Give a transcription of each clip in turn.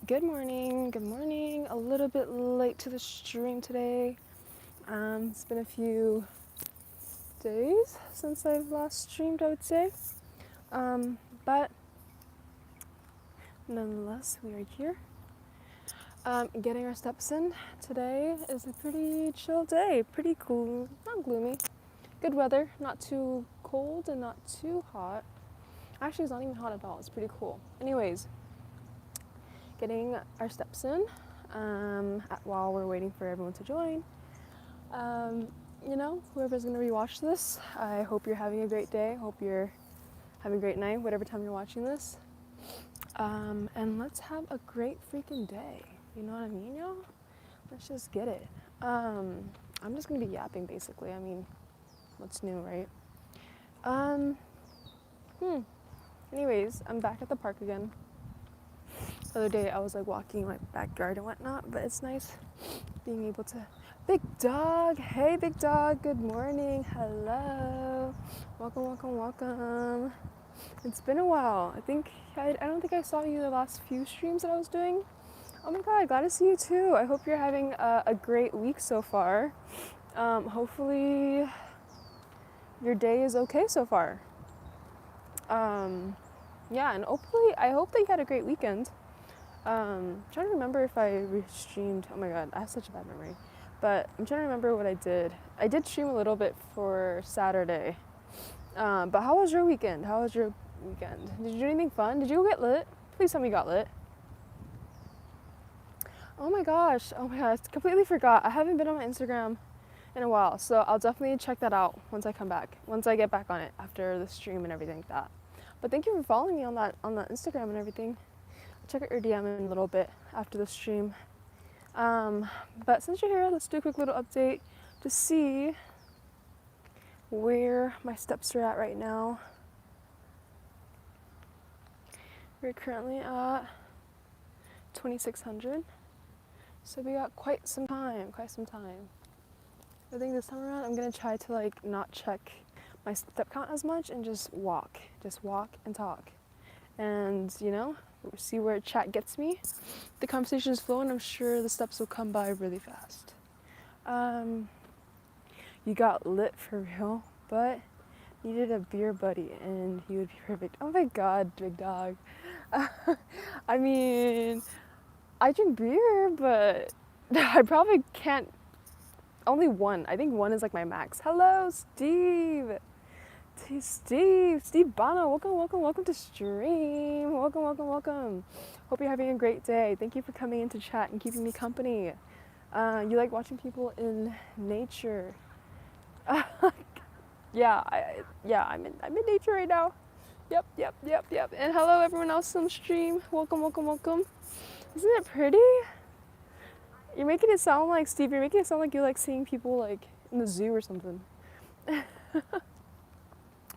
Good morning, good morning. A little bit late to the stream today. It's been a few days since I've last streamed, I would say. But nonetheless, we are here. Getting our steps in. Today is a pretty chill day, pretty cool, not gloomy. Good weather, not too cold and not too hot. Actually, it's not even hot at all, it's pretty cool. Anyways, getting our steps in while we're waiting for everyone to join. Whoever's going to rewatch this, I hope you're having a great day. Hope you're having a great night, whatever time you're watching this. And let's have a great freaking day. You know what I mean, y'all? Let's just get it. I'm just going to be yapping, basically. I mean, what's new, right? Anyways, I'm back at the park again. The other day, I was like walking in my backyard and whatnot, but it's nice being able to... Big dog, hey big dog, good morning, hello, welcome. It's been a while. I don't think I saw you the last few streams that I was doing. Oh my god, glad to see you too. I hope you're having a great week so far. Hopefully your day is okay so far. Yeah, and hopefully, I hope that you had a great weekend. I'm trying to remember if I streamed. Oh my god, I have such a bad memory. But I'm trying to remember what I did. I did stream a little bit for Saturday. But how was your weekend? How was your weekend? Did you do anything fun? Did you go get lit? Please tell me you got lit. Oh my gosh, I completely forgot. I haven't been on my Instagram in a while, so I'll definitely check that out once I come back. Once I get back on it after the stream and everything like that. But thank you for following me on that Instagram and everything. I'll check out your DM in a little bit after the stream. But since you're here, let's do a quick little update to see where my steps are at right now. We're currently at 2,600. So we got quite some time. I think this time around I'm gonna try to not check my step count as much and just walk and talk. And see where chat gets me. The conversation is flowing, I'm sure the steps will come by really fast. You got lit for real, but needed a beer buddy and he would be perfect. Oh my god, big dog. I mean, I drink beer, but I probably can't. Only one. I think one is like my max. Hello, Steve. Steve Bono, welcome to stream. Welcome. Hope you're having a great day. Thank you for coming into chat and keeping me company. You like watching people in nature. Yeah, I'm in nature right now. Yep. And hello everyone else on the stream. Welcome. Isn't it pretty? You're making it sound like, Steve, you're making it sound like you like seeing people like in the zoo or something.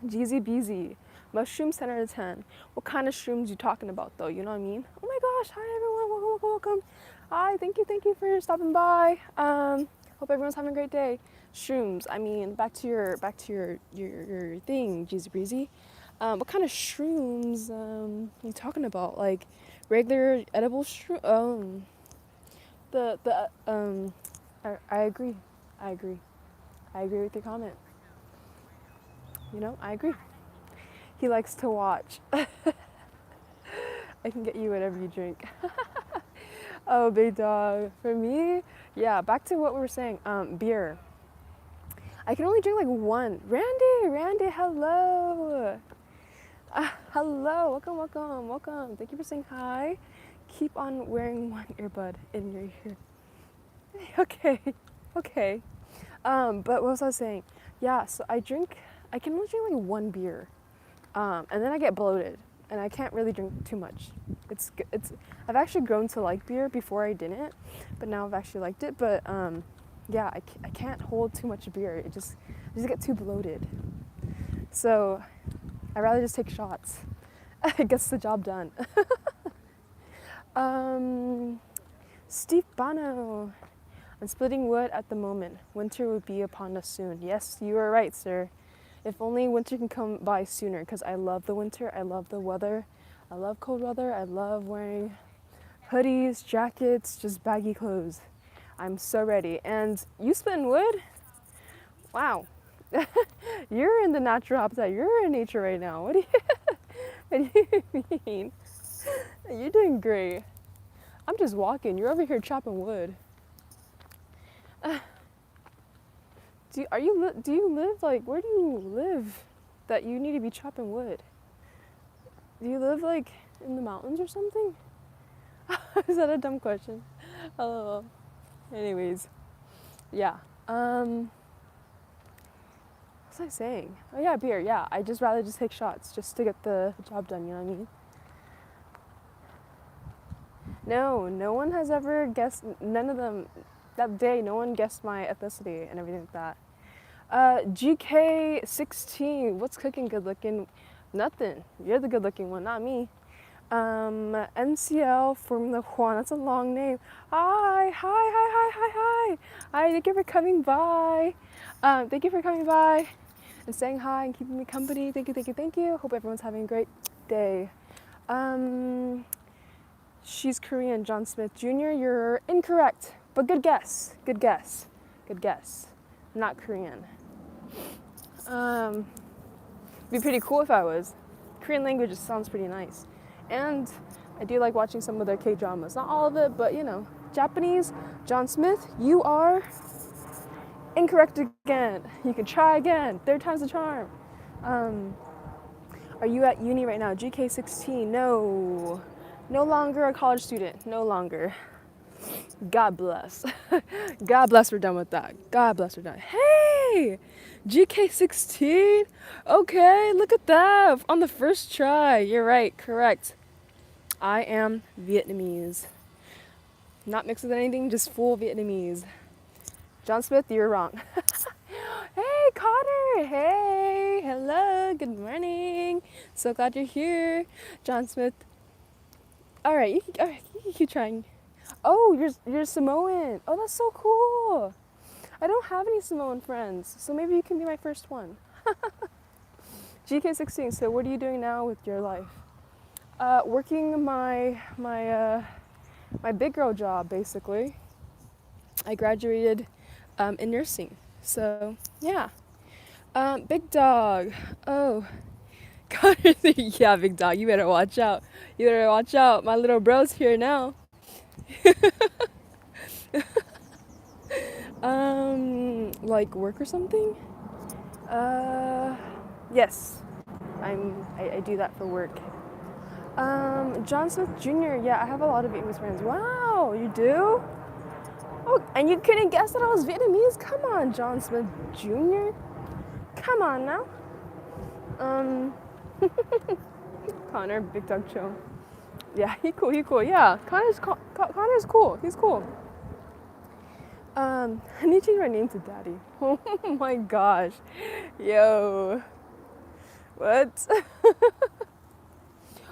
Jeezy Beezy. Mushrooms 10 out of 10. What kind of shrooms you talking about though? You know what I mean? Oh my gosh, hi everyone, welcome. Hi, thank you for stopping by. Hope everyone's having a great day. Shrooms, I mean, back to your thing, Jeezy Breezy. What kind of shrooms are you talking about? Like regular edible shroom? I agree. I agree with your comment. I agree. He likes to watch. I can get you whatever you drink. Oh, big dog. For me, yeah, back to what we were saying. Beer. I can only drink like one. Randy, hello. Hello, welcome. Thank you for saying hi. Keep on wearing one earbud in your ear. Okay. But what was I saying? Yeah, so I can only drink like one beer. And then I get bloated and I can't really drink too much. I've actually grown to like beer. Before I didn't, but now I've actually liked it. But yeah, I can't hold too much beer. I just get too bloated. So I'd rather just take shots. It gets the job done. Steve Bono. I'm splitting wood at the moment. Winter will be upon us soon. Yes, you are right, sir. If only winter can come by sooner, because I love the winter. I love the weather. I love cold weather. I love wearing hoodies, jackets, just baggy clothes. I'm so ready. And you splitting wood? Wow. You're in the natural habitat. You're in nature right now. What do you mean? You're doing great. I'm just walking. You're over here chopping wood. Do you live like, where do you live that you need to be chopping wood? Do you live like in the mountains or something? Is that a dumb question? Oh, anyways, yeah. What was I saying? Oh yeah, beer. Yeah, I just rather just take shots just to get the job done. You know what I mean? No one has ever guessed. None of them. That day, no one guessed my ethnicity and everything like that. GK16. What's cooking? Good looking. Nothing. You're the good looking one, not me. NCL Formula One. That's a long name. Hi. Hi, thank you for coming by. Thank you for coming by and saying hi and keeping me company. Thank you. Hope everyone's having a great day. She's Korean, John Smith Jr. You're incorrect, but good guess. Not Korean. Be pretty cool if I was. Korean language just sounds pretty nice. And I do like watching some of their K-dramas. Not all of it, but you know. Japanese, John Smith, you are incorrect again. You can try again. Third time's the charm. Are you at uni right now? GK16, no. No longer a college student, no longer. God bless. God bless we're done with that. God bless we're done. Hey! GK16? Okay, look at that. On the first try. You're right, correct. I am Vietnamese. Not mixed with anything, just full Vietnamese. John Smith, you're wrong. Hey, Connor. Hey, hello, good morning. So glad you're here. John Smith. All right, you can keep trying. Oh, you're Samoan. Oh, that's so cool. I don't have any Samoan friends, so maybe you can be my first one. GK16, so what are you doing now with your life? Working my big girl job, basically. I graduated in nursing, so yeah. Big dog. Oh, yeah, big dog. You better watch out. My little bro's here now. Like work or something? Yes. I do that for work. John Smith Jr. Yeah, I have a lot of Vietnamese friends. Wow, you do? Oh, and you couldn't guess that I was Vietnamese? Come on, John Smith Jr. Come on now. Connor, Big Dog Cho. Yeah, he cool. Yeah, Connor's cool. He's cool. I need to change my name to Daddy. Oh my gosh. Yo. What?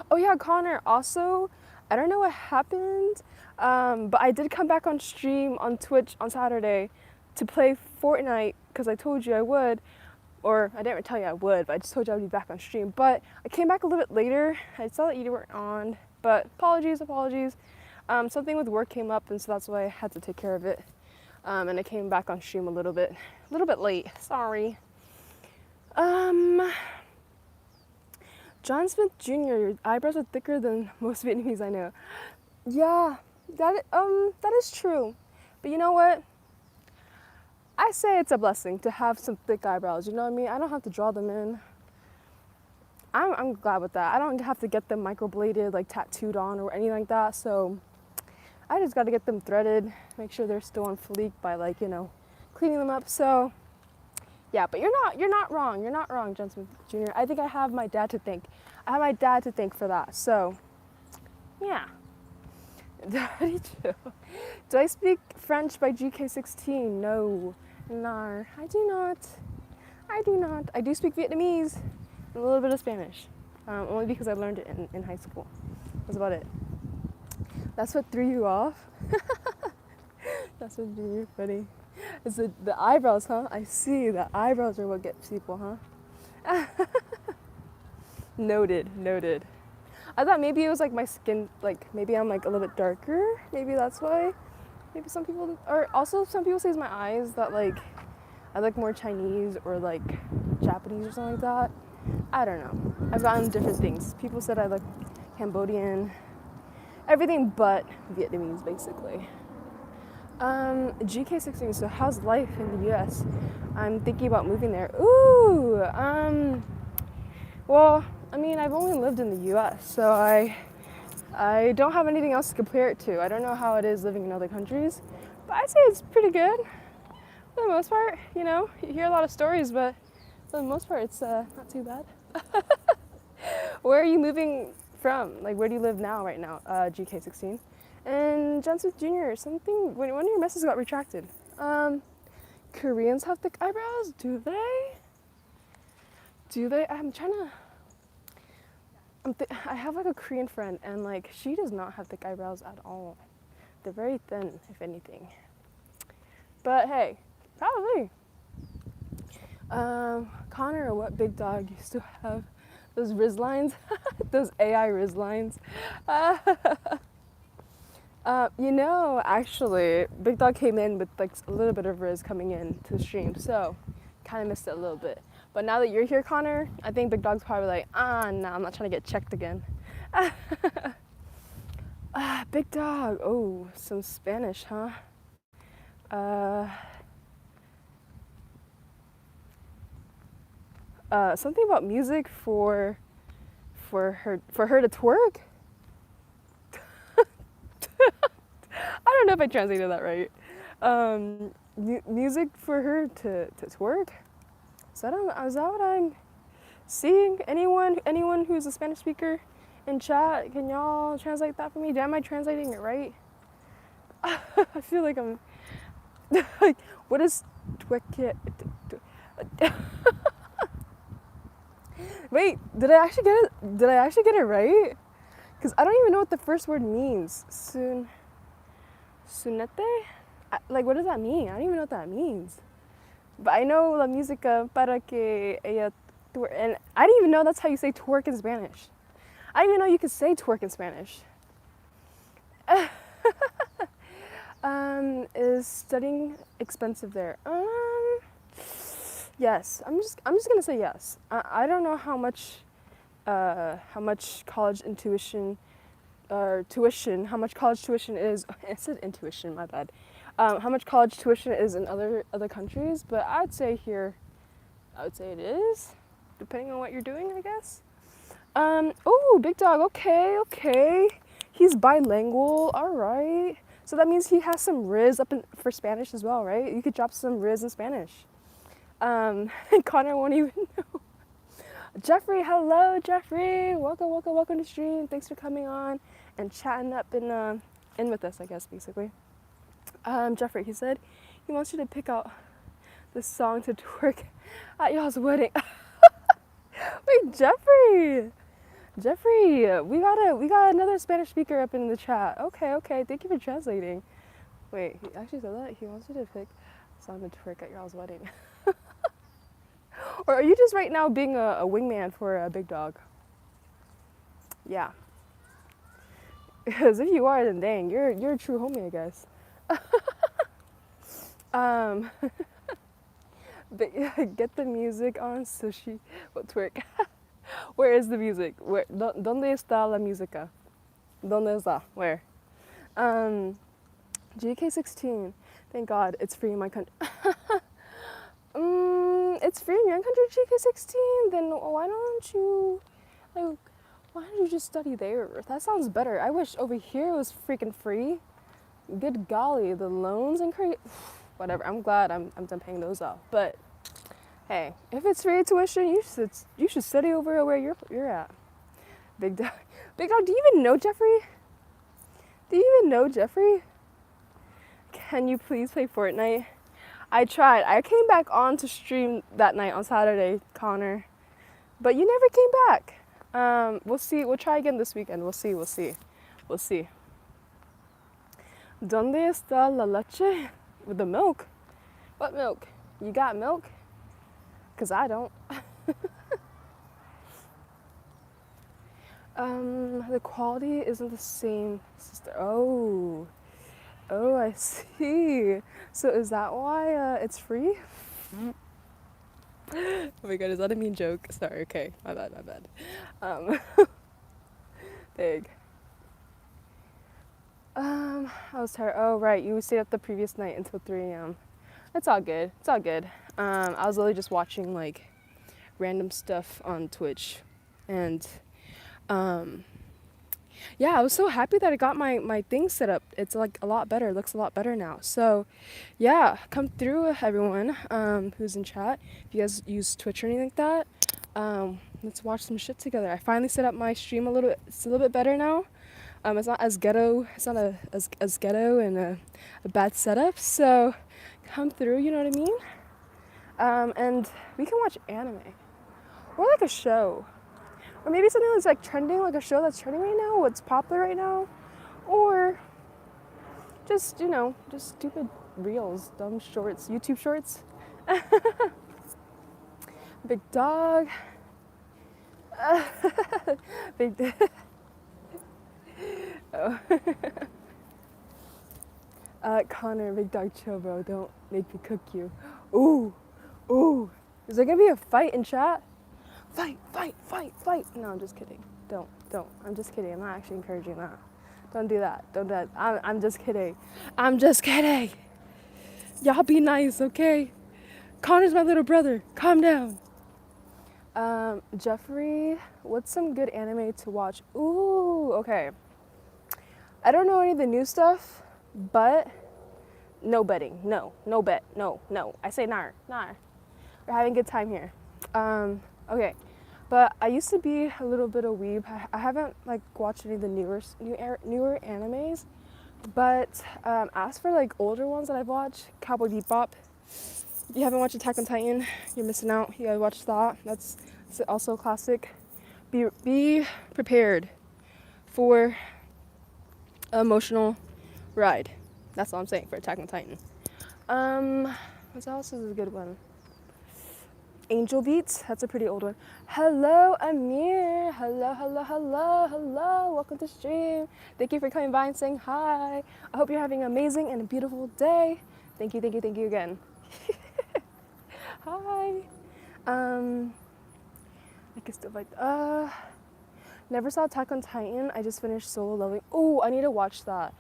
Oh yeah, Connor, also, I don't know what happened, but I did come back on stream on Twitch on Saturday to play Fortnite because I told you I would, or I didn't tell you I would, but I just told you I'd be back on stream. But I came back a little bit later. I saw that you weren't on, but apologies. Something with work came up, and so that's why I had to take care of it. And I came back on stream a little bit late. Sorry. John Smith Jr., your eyebrows are thicker than most Vietnamese I know. Yeah, that is true. But you know what? I say it's a blessing to have some thick eyebrows, you know what I mean? I don't have to draw them in. I'm glad with that. I don't have to get them microbladed, like tattooed on or anything like that, so I just got to get them threaded, make sure they're still on fleek by cleaning them up. So yeah, but you're not wrong. You're not wrong, John Smith Jr. I think I have my dad to thank. I have my dad to thank for that. So yeah. Daddy Joe. Do I speak French by GK16? No. Nar. I do not. I do speak Vietnamese and a little bit of Spanish. Only because I learned it in high school. That's about it. That's what threw you off? That's what threw you funny. It's the eyebrows, huh? I see. The eyebrows are what gets people, huh? Noted. I thought maybe it was like my skin, like maybe I'm like a little bit darker. Maybe that's why. Maybe some people, or also some people say it's my eyes that like I look more Chinese or like Japanese or something like that. I don't know. I've gotten different things. People said I look Cambodian, everything but Vietnamese basically. GK16, so how's life in the US? I'm thinking about moving there. Ooh, well, I mean, I've only lived in the US, so I don't have anything else to compare it to. I don't know how it is living in other countries, but I'd say it's pretty good for the most part. You know, you hear a lot of stories, but for the most part, it's not too bad. Where are you moving from? Like, where do you live now, right now, GK16? And Jenseth Jr., something, one of your messages got retracted. Koreans have thick eyebrows? Do they? Do they? I'm trying to, I have like a Korean friend and like she does not have thick eyebrows at all. They're very thin, if anything. But hey, probably. Connor, what big dog used to have those Riz lines? Those AI Riz lines. You know, actually, Big Dog came in with like a little bit of Riz coming in to the stream, so kind of missed it a little bit. But now that you're here, Connor, I think Big Dog's probably like, nah, I'm not trying to get checked again. Big Dog, oh, some Spanish, huh? Something about music for her to twerk. I don't know if I translated that right. Music for her to twerk. Is that what I'm seeing? Anyone who's a Spanish speaker in chat, can y'all translate that for me? Am I translating it right? I feel like I'm like, what is twerk? Wait, did I actually get it? Did I actually get it right? Because I don't even know what the first word means. Sunete? Like, what does that mean? I don't even know what that means. But I know la música para que ella twerk. And I didn't even know that's how you say twerk in Spanish. I didn't even know you could say twerk in Spanish. Is studying expensive there? Yes. I'm just gonna say yes. I don't know how much college tuition how much college tuition is. I said intuition, my bad. How much college tuition is in other countries, but I'd say here, I would say it is, depending on what you're doing, I guess. Oh, Big Dog, okay. He's bilingual, all right. So that means he has some Riz for Spanish as well, right? You could drop some Riz in Spanish. Connor won't even know. Jeffrey, hello, Jeffrey. Welcome to the stream. Thanks for coming on and chatting up in with us, I guess, basically. Jeffrey, he said he wants you to pick out the song to twerk at y'all's wedding. Wait, Jeffrey, we got another Spanish speaker up in the chat. Okay, thank you for translating. Wait, he actually said that he wants you to pick a song to twerk at y'all's wedding. Or are you just right now being a wingman for a Big Dog? Yeah. Because if you are, then dang, you're a true homie, I guess. But get the music on so she will twerk. Where is the music? ¿Dónde está la música? ¿Dónde está? Where? GK16. Thank God it's free in my country. It's free in your country, GK16. Then why don't you just study there? That sounds better. I wish over here it was freaking free. Good golly, the loans and whatever. I'm glad I'm done paying those off. But hey, if it's free tuition, you should study over where you're at. Big Dog, do you even know Jeffrey? Can you please play Fortnite? I tried. I came back on to stream that night on Saturday, Connor, but you never came back. We'll see. We'll try again this weekend. We'll see. ¿Dónde está la leche? With the milk? What milk? You got milk? Because I don't. The quality isn't the same, sister. Oh, I see. So is that why it's free? Oh my god, is that a mean joke? Sorry, okay, my bad. Um, big. I was tired. Oh, right, you stayed up the previous night until 3 a.m. It's all good. I was literally just watching like random stuff on Twitch, and yeah, I was so happy that I got my thing set up. It's like a lot better. It looks a lot better now. So yeah, come through everyone who's in chat. If you guys use Twitch or anything like that, let's watch some shit together. I finally set up my stream a little bit. It's a little bit better now. It's not as ghetto. It's not as ghetto and a bad setup. So come through. You know what I mean? And we can watch anime or like a show. Or maybe something that's like trending, like a show that's trending right now, what's popular right now. Or just, just stupid reels, dumb shorts, YouTube shorts. Big dog. Big oh. Connor, big dog, chill, bro. Don't make me cook you. Ooh. Is there gonna be a fight in chat? Fight. No, I'm just kidding. Don't. I'm just kidding. I'm not actually encouraging that. Don't do that. I'm just kidding. Y'all be nice, okay? Connor's my little brother. Calm down. Jeffrey, what's some good anime to watch? Ooh, okay. I don't know any of the new stuff, but no betting. No bet. No. I say nar. We're having a good time here. Okay. But I used to be a little bit of weeb. I haven't like watched any of the newer animes. But as for like older ones that I've watched, Cowboy Bebop. If you haven't watched Attack on Titan, you're missing out. You gotta watch that. That's also a classic. Be prepared for an emotional ride. That's all I'm saying for Attack on Titan. What else is a good one? Angel Beats, that's a pretty old one. Hello, Amir. Hello. Welcome to stream. Thank you for coming by and saying hi. I hope you're having an amazing and a beautiful day. Thank you again. Hi. I can still like, never saw Attack on Titan. I just finished Solo Leveling. Oh, I need to watch that.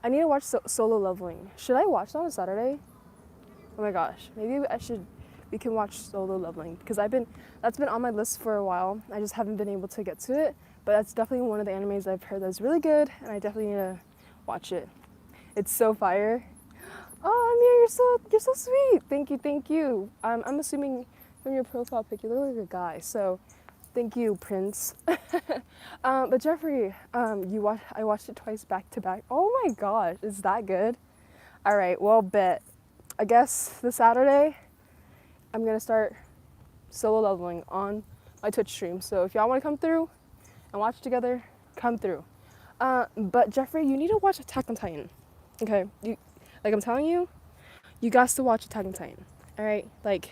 I need to watch Solo Leveling. Should I watch that on Saturday? Oh my gosh, maybe we can watch Solo Leveling because that's been on my list for a while. I just haven't been able to get to it, but that's definitely one of the animes I've heard that's really good, and I definitely need to watch it. It's so fire. Oh, Amir, you're so sweet. Thank you. I'm assuming from your profile pic you look like a guy, so thank you, Prince. But Jeffrey, I watched it twice back to back. Oh my gosh, is that good? All right, well, bet. I guess this Saturday, I'm gonna start Solo Leveling on my Twitch stream. So if y'all want to come through and watch together, come through. But Jeffrey, you need to watch Attack on Titan. Okay, like I'm telling you, you got to watch Attack on Titan. All right, like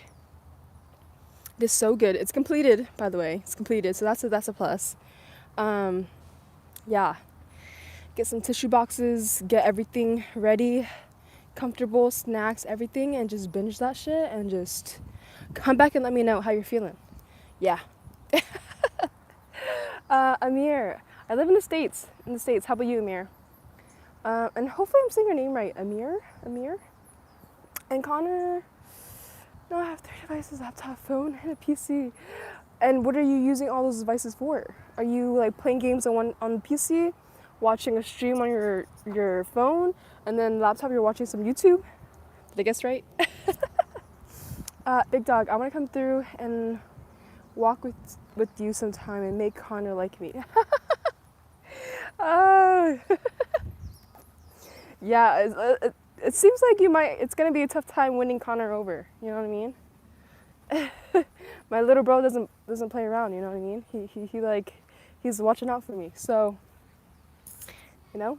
it is so good. It's completed, by the way. It's completed, so that's a plus. Yeah, get some tissue boxes, get everything ready, comfortable, snacks, everything, and just binge that shit and just come back and let me know how you're feeling. Yeah. Amir, I live in the States. How about you, Amir? And hopefully I'm saying your name right. Amir? And Connor? No, I have 3 devices, laptop, phone, and a PC. And what are you using all those devices for? Are you like playing games on PC, watching a stream on your phone, and then laptop you're watching some YouTube? Did I guess right? Big dog, I want to come through and walk with you sometime and make Connor like me. Yeah, it seems like it's going to be a tough time winning Connor over. You know what I mean? My little bro doesn't play around, you know what I mean? He's watching out for me. So, you know?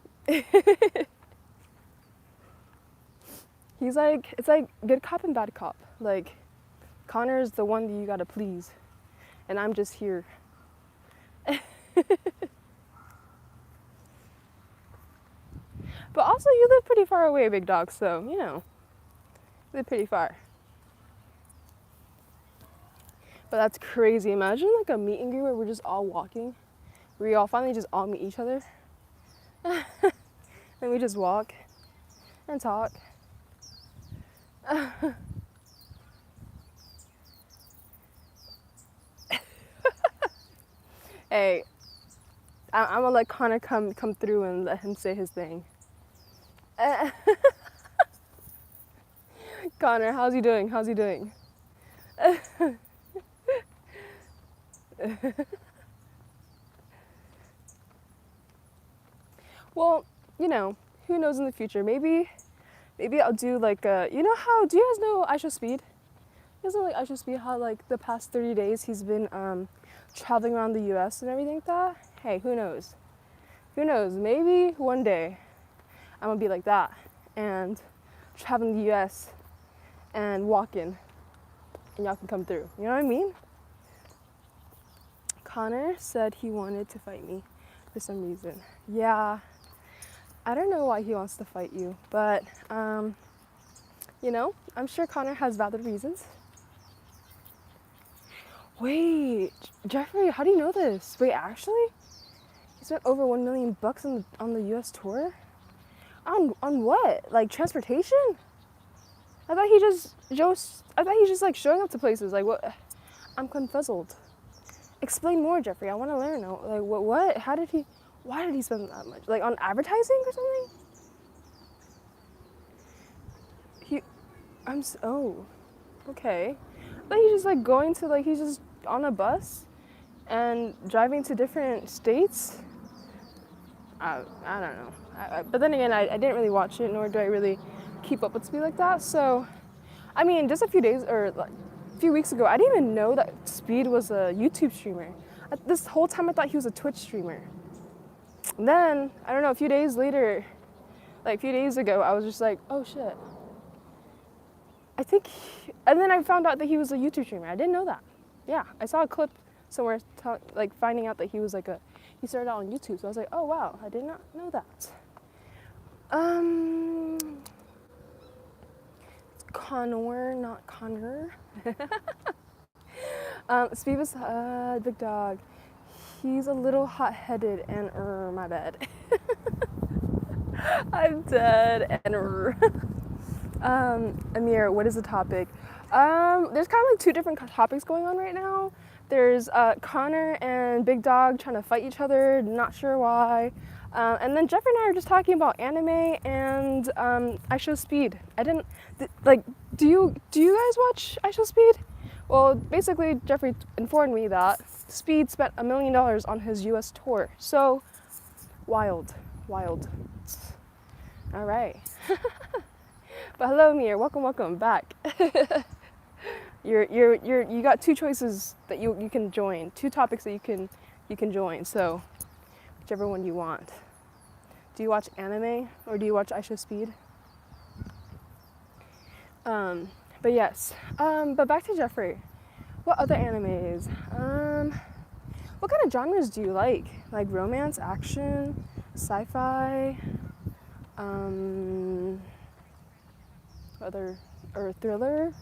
It's like good cop and bad cop. Like, Connor's the one that you gotta please, and I'm just here. But also, you live pretty far away, big dog, so, you know, you live pretty far. But that's crazy. Imagine like a meet and greet where we're just all walking. We all finally just all meet each other. And we just walk and talk. Hey, I'm gonna let Connor come through and let him say his thing. Connor, how's he doing? How's he doing? Well, you know, who knows in the future? Maybe I'll do like a, you know how, do you guys know Aisha Speed? You guys know like Aisha Speed, how like the past 30 days he's been traveling around the US and everything like that? Hey, who knows? Who knows? Maybe one day I'm gonna be like that and traveling the US and walking and y'all can come through. You know what I mean? Connor said he wanted to fight me for some reason. Yeah, I don't know why he wants to fight you, but you know, I'm sure Connor has valid reasons. Wait, Jeffrey, how do you know this? Wait, actually? He spent over $1 million on the US tour? On what? Like transportation? I thought he just like showing up to places. Like what? I'm confuzzled. Explain more, Jeffrey. I want to learn. Like what? Why did he spend that much? Like on advertising or something? Oh, okay. I thought he's just like going to like, he's just on a bus and driving to different states. I don't know. But then again, I didn't really watch it, nor do I really keep up with Speed like that. So, I mean, just a few days or like a few weeks ago, I didn't even know that Speed was a YouTube streamer. This whole time I thought he was a Twitch streamer. And then, I don't know, a few days later, like a few days ago, I was just like, oh shit. And then I found out that he was a YouTube streamer. I didn't know that. Yeah, I saw a clip somewhere like finding out that he was like he started out on YouTube. So I was like, oh wow, I did not know that. Connor, not Connor. Speed was big dog. He's a little hot-headed and my bad. I'm dead and Amir, what is the topic? There's kind of like two different topics going on right now. There's Connor and Big Dog trying to fight each other, not sure why. And then Jeffrey and I are just talking about anime and I Show Speed. Do you guys watch I Show Speed? Well, basically Jeffrey informed me that Speed spent $1 million on his US tour. So, wild. All right. But hello, Amir. Welcome back. You got two choices that you can join, two topics that you can join. So, whichever one you want. Do you watch anime or do you watch I Show Speed? But yes. But back to Jeffrey. What other animes? What kind of genres do you like? Like romance, action, sci-fi, or thriller,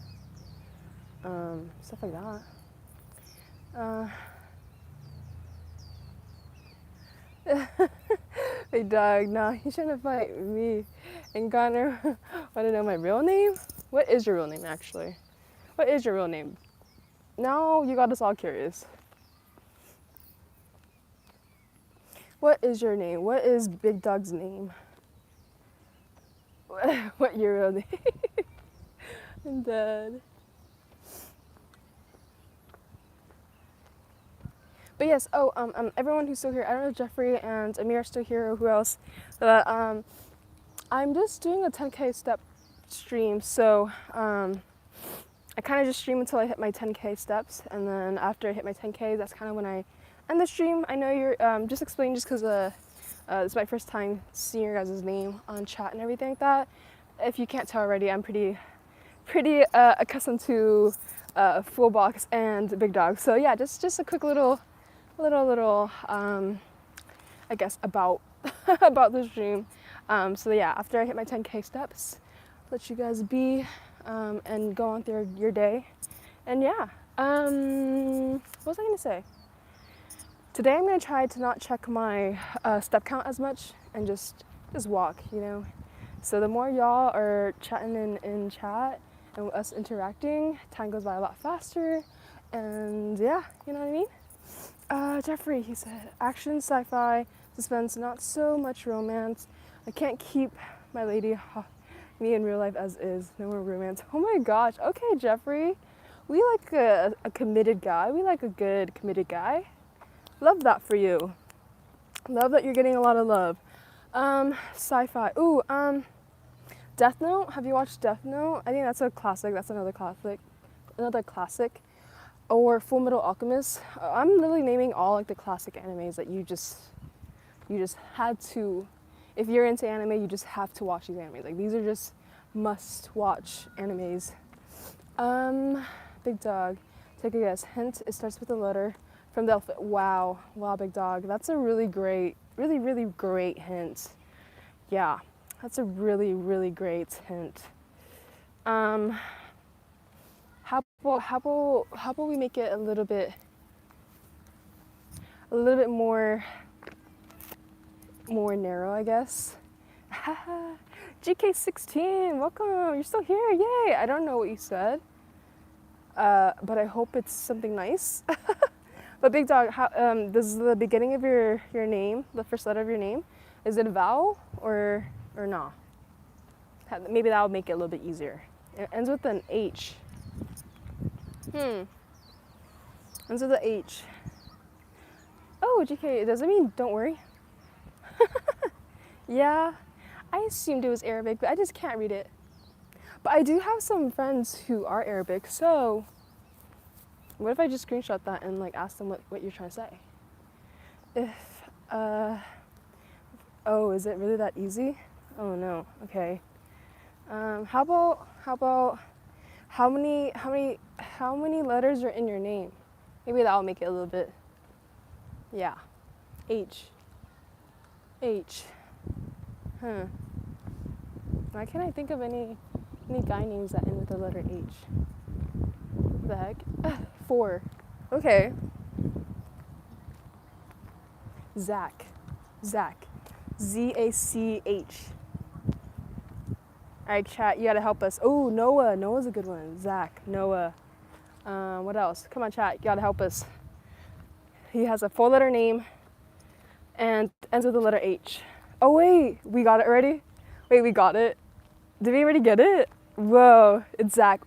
stuff like that. Hey dog, nah, he's trying to fight me. And Connor, want to know my real name? What is your real name, actually? What is your real name? Now you got us all curious. What is your name? What is Big Dog's name? What your real name? I'm dead. But yes, everyone who's still here, I don't know if Jeffrey and Amir are still here or who else, but I'm just doing a 10K step stream, so I kind of just stream until I hit my 10K steps, and then after I hit my 10K, that's kind of when I end the stream. I know you're, just explain just because it's my first time seeing your guys' name on chat and everything like that. If you can't tell already, I'm pretty accustomed to Full Box and Big Dog. So yeah, just a quick little little I guess about about the stream. So yeah, after I hit my 10K steps, let you guys be and go on through your day. And yeah, what was I gonna say? Today I'm gonna try to not check my step count as much and just walk, you know. So the more y'all are chatting in chat and us interacting, time goes by a lot faster. And yeah, you know what I mean? Jeffrey, he said, action, sci-fi, suspense, not so much romance. I can't keep my lady me in real life as is. No more romance. Oh my gosh. Okay, Jeffrey. We like a committed guy. We like a good committed guy. Love that for you. Love that you're getting a lot of love. Sci-fi. Ooh, Death Note. Have you watched Death Note? I think that's a classic. That's another classic. Another classic. Or Full Metal Alchemist. I'm literally naming all like the classic animes that you just had to. If you're into anime, you just have to watch these animes. Like these are just must-watch animes. Big Dog. Take a guess. Hint. It starts with a letter from the alphabet. Wow, Big Dog. That's a really great, really great hint. Yeah, that's a really great hint. How about we make it a little bit more narrow, I guess. GK16, welcome. You're still here. Yay. I don't know what you said. But I hope it's something nice. But Big Dog, how, does the beginning of your name, the first letter of your name, is it a vowel or not? Maybe that would make it a little bit easier. It ends with an H. Ends with an H. Oh, GK, does it mean don't worry? Yeah, I assumed it was Arabic, but I just can't read it. But I do have some friends who are Arabic, so what if I just screenshot that and like ask them what you're trying to say? Oh, is it really that easy? Oh no, okay. How about how many letters are in your name? Maybe that'll make it a little bit, yeah. H. Why can't I think of any guy names that end with the letter H? What the heck? 4. Okay. Zach. Z-A-C-H. All right, chat, you gotta help us. Oh, Noah. Noah's a good one. Zach, Noah. What else? Come on, chat, you gotta help us. He has a 4-letter name and ends with the letter H. Oh wait, we got it already? Wait, we got it? Did we already get it? Whoa, it's Zach.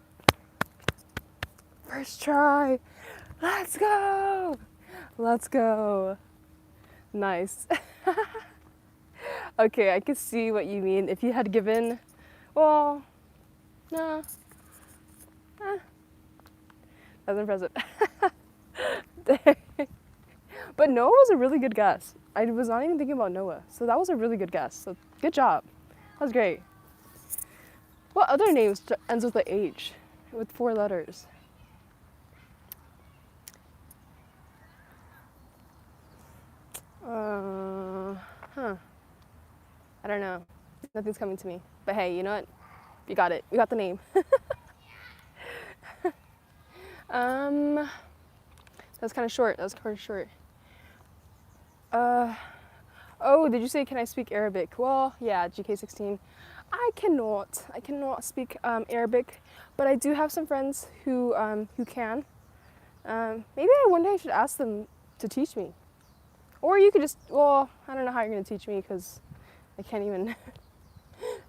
First try. Let's go. Nice. Okay, I can see what you mean. If you had given, well, no. That's impressive. But Noah was a really good guess. I was not even thinking about Noah. So that was a really good guess. So good job. That was great. What other names ends with the H with 4 letters? I don't know. Nothing's coming to me. But hey, you know what? You got it. We got the name. That's kind of short. Oh, did you say can I speak Arabic? Well, yeah, GK16. I cannot speak Arabic, but I do have some friends who can. Maybe one day I should ask them to teach me. Or you could just, well, I don't know how you're going to teach me because I can't even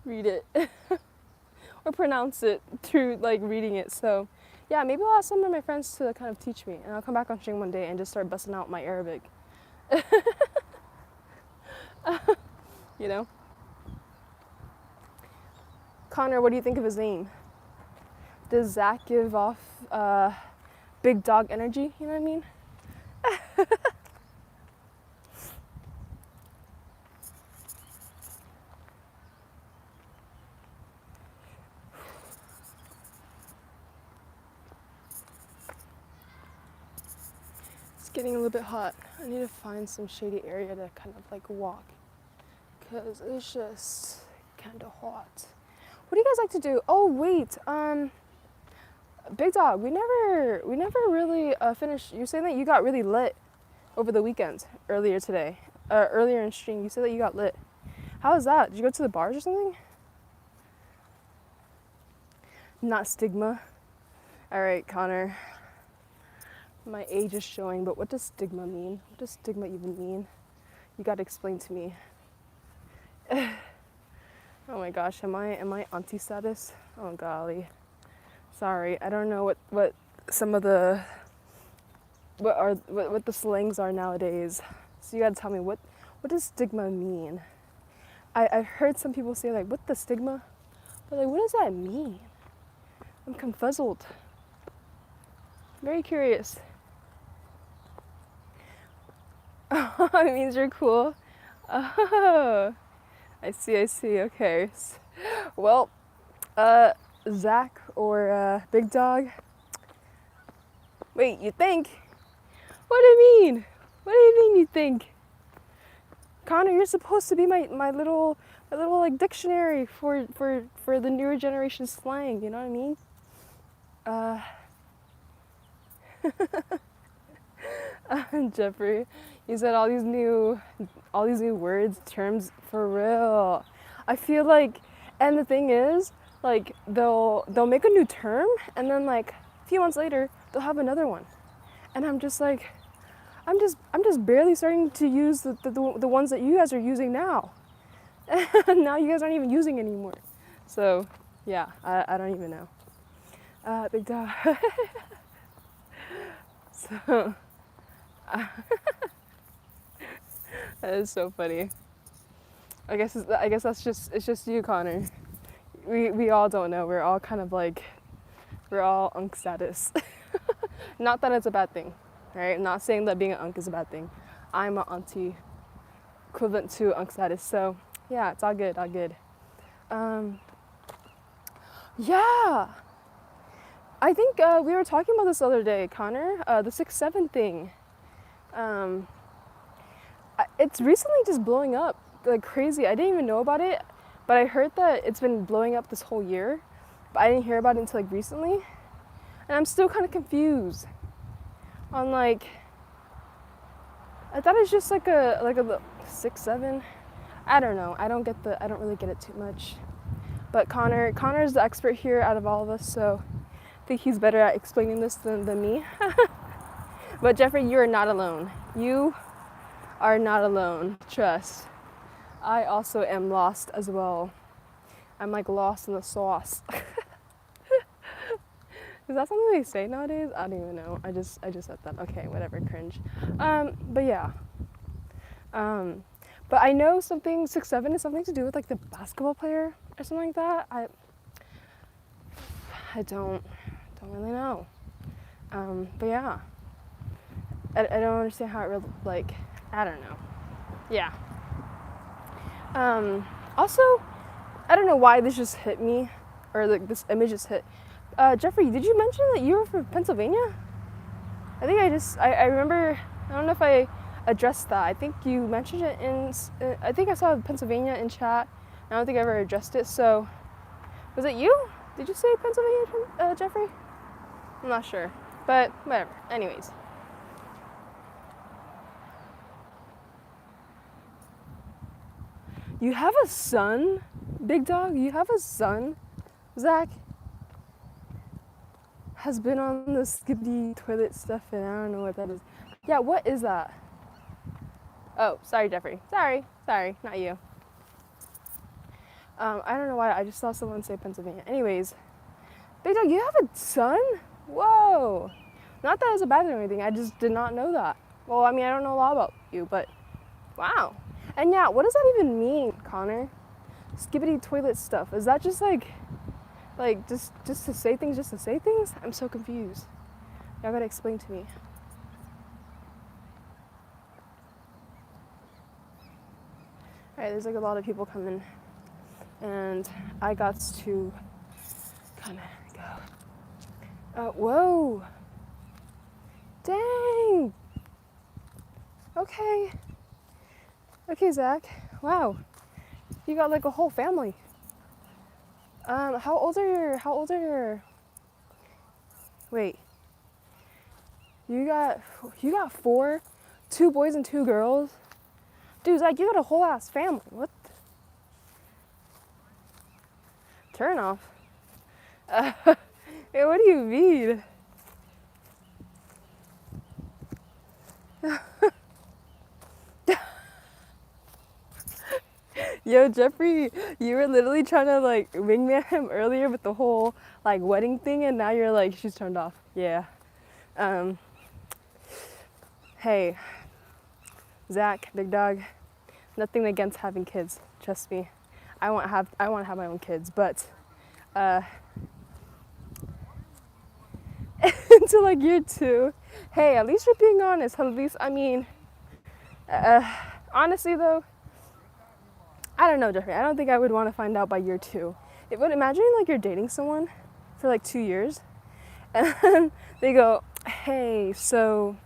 read it or pronounce it through like reading it. So yeah, maybe I'll ask some of my friends to kind of teach me, and I'll come back on stream one day and just start busting out my Arabic. You know? Connor, what do you think of his name? Does Zach give off big dog energy? You know what I mean? It's getting a little bit hot. I need to find some shady area to kind of like walk, because it's just kind of hot. What do you guys like to do? Oh wait, Big Dog, we never really finished. You saying that you got really lit over the weekend earlier today, earlier in stream. You said that you got lit. How was that? Did you go to the bars or something? Not stigma. All right, Connor. My age is showing, but what does stigma mean? What does stigma even mean? You got to explain to me. Oh my gosh, am I auntie status? Oh golly. Sorry, I don't know what some of the what the slangs are nowadays. So you got to tell me what does stigma mean? I've heard some people say like, what the stigma? But like, what does that mean? I'm confuzzled. Very curious. It means you're cool. Oh, I see. Okay. Well, Zach or Big Dog. Wait, you think? What do you mean? What do you mean you think? Connor, you're supposed to be my little like dictionary for the newer generation slang. You know what I mean? Jeffrey, you said all these new words, terms for real. I feel like, and the thing is, like they'll make a new term, and then like a few months later they'll have another one, and I'm just like, I'm just barely starting to use the ones that you guys are using now. Now you guys aren't even using anymore. So yeah, I don't even know. Big Dog. So. That is so funny. I guess that's just you, Connor. We all don't know. We're all kind of like, we're all unk status. Not that it's a bad thing, right? I'm not saying that being an unk is a bad thing. I'm an auntie equivalent to unk status. So yeah, it's all good. Yeah. I think we were talking about this the other day, Connor. The 6'7" thing. It's recently just blowing up like crazy. I didn't even know about it, but I heard that it's been blowing up this whole year, but I didn't hear about it until like recently, and I'm still kind of confused on like, I thought it's just like a 6'7". I don't know. I don't really get it too much, but Connor's the expert here out of all of us, so I think he's better at explaining this than me. But Jeffrey, you are not alone. You are not alone. Trust. I also am lost as well. I'm like lost in the sauce. Is that something they say nowadays? I don't even know. I just said that. Okay, whatever, cringe. But yeah. But I know 6'7" is something to do with like the basketball player or something like that. I don't really know. But yeah. I don't understand how it really, like, I don't know. Yeah. Also, I don't know why this just hit me, or like this image just hit. Jeffrey, did you mention that you were from Pennsylvania? I think I remember, I don't know if I addressed that. I think you mentioned it I think I saw Pennsylvania in chat. I don't think I ever addressed it, so, was it you? Did you say Pennsylvania, Jeffrey? I'm not sure, but whatever. Anyways. You have a son? Big Dog, you have a son? Zach has been on the skippy toilet stuff, and I don't know what that is. Yeah, what is that? Oh, sorry, Jeffrey. Sorry, not you. I don't know why, I just saw someone say Pennsylvania. Anyways, Big Dog, you have a son? Whoa. Not that it's a bad thing or anything, I just did not know that. Well, I mean, I don't know a lot about you, but wow. And yeah, what does that even mean, Connor? Skippity toilet stuff. Is that just like just to say things just to say things? I'm so confused. Y'all gotta explain to me. Alright, there's like a lot of people coming, and I got to kind of go. Whoa! Dang! Okay. Okay, Zach. Wow. You got like a whole family. How old are your, wait. You got four, two boys and two girls? Dude, Zach, you got a whole ass family. What? Turn off. Hey, what do you mean? Yo, Jeffrey, you were literally trying to like wingman him earlier with the whole like wedding thing, and now you're like, she's turned off. Yeah. Um, hey, Zach, big dog, nothing against having kids. Trust me, I want to have my own kids, but until like year two, hey, at least you're being honest. At least, I mean, uh, honestly though, I don't know, Jeffrey. I don't think I would want to find out by year two. It would imagine like you're dating someone for like 2 years, and then they go, hey, so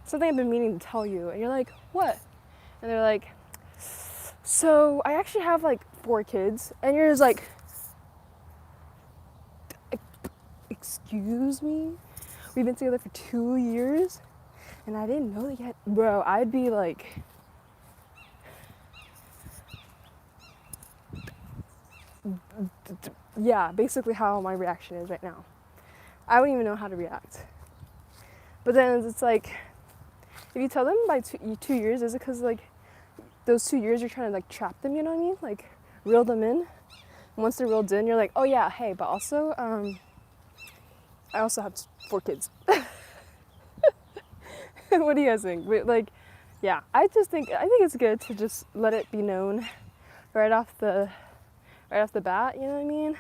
something I've been meaning to tell you, and you're like, what? And they're like, so I actually have like 4 kids, and you're just like, excuse me? We've been together for 2 years, and I didn't know that yet. Bro, I'd be like, yeah, basically how my reaction is right now. I don't even know how to react. But then it's like, if you tell them by 2 years, is it because like those 2 years you're trying to like trap them, you know what I mean? Like reel them in. And once they're reeled in, you're like, oh yeah, hey, but also, I also have 4 kids. What do you guys think? Like, yeah, I think it's good to just let it be known right off the bat. You know what I mean?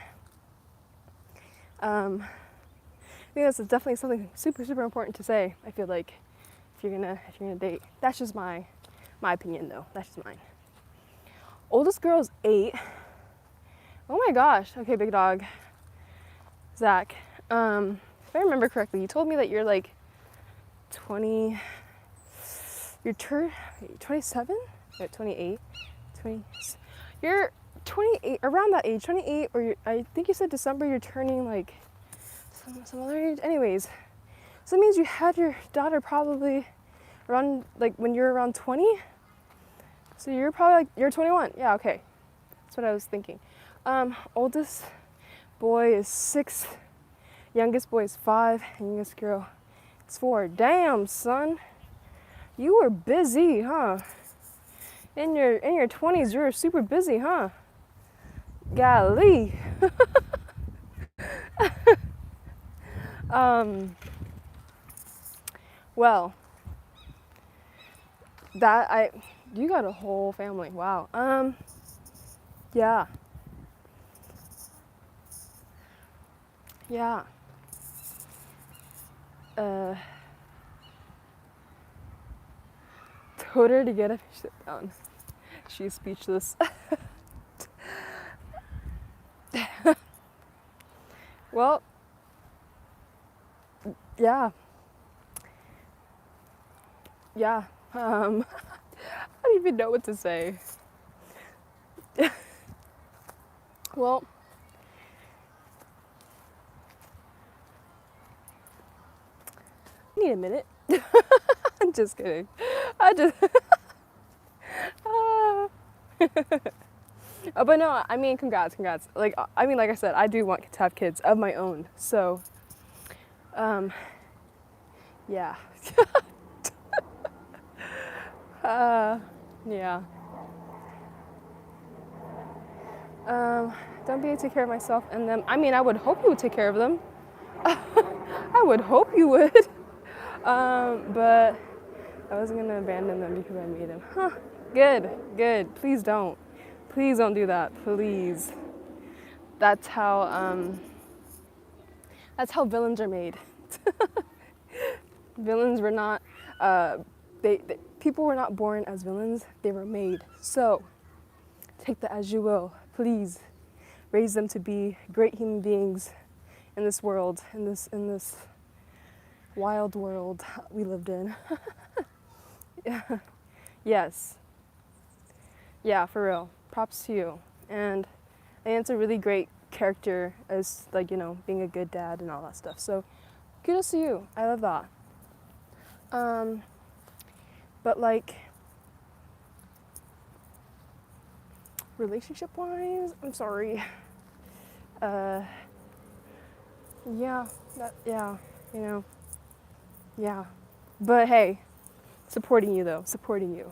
I think that's definitely something super important to say. I feel like if you're gonna date, that's just my opinion though. That's just mine. Oldest girl is 8. Oh my gosh. Okay, big dog. Zach. If I remember correctly, you told me that you're like 20. You're 27? 28? 20. You're 28, around that age, 28, or I think you said December you're turning like some other age. Anyways, so that means you had your daughter probably around like when you're around 20. So you're probably like, you're 21. Yeah, okay. That's what I was thinking. Oldest boy is 6, youngest boy is 5, and youngest girl is 4. Damn, son. You were busy, huh? In your 20s, you were super busy, huh? Golly. Well, you got a whole family. Wow. Yeah. Yeah. Told her to get up and sit down. She's speechless. Well, yeah. Yeah. I don't even know what to say. Well, need a minute. I'm just kidding. I just. But no, I mean, congrats. Like, I mean, like I said, I do want to have kids of my own. So, yeah. Yeah. Don't be able to take care of myself and them. I mean, I would hope you would take care of them. I would hope you would. But I wasn't gonna abandon them because I made them. Huh. Good. Please don't do that. Please. That's how villains are made. Villains were not. People were not born as villains. They were made. So take that as you will. Please raise them to be great human beings in this world, in this wild world we lived in. Yeah. Yes. Yeah, for real. Props to you. And I think it's a really great character as, like, you know, being a good dad and all that stuff. So kudos to you. I love that. But like, relationship wise, I'm sorry. Yeah, you know, yeah. But hey, supporting you though, supporting you.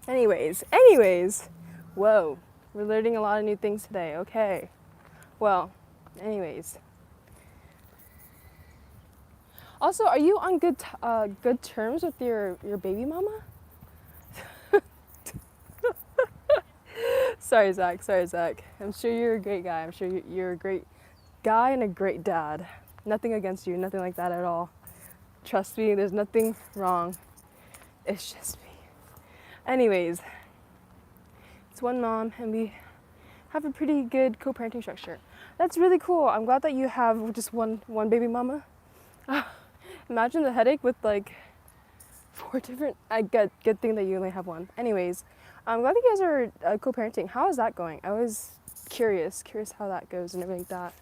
Anyways, whoa, we're learning a lot of new things today. Okay, well, anyways. Also, are you on good terms with your baby mama? Sorry, Zach. I'm sure you're a great guy. I'm sure you're a great guy and a great dad. Nothing against you, nothing like that at all. Trust me, there's nothing wrong. It's just me. Anyways, it's one mom and we have a pretty good co-parenting structure. That's really cool. I'm glad that you have just one baby mama. Imagine the headache with like 4 different. I get good thing that you only have one. Anyways, I'm glad that you guys are co-parenting. How is that going? I was curious how that goes and everything like that.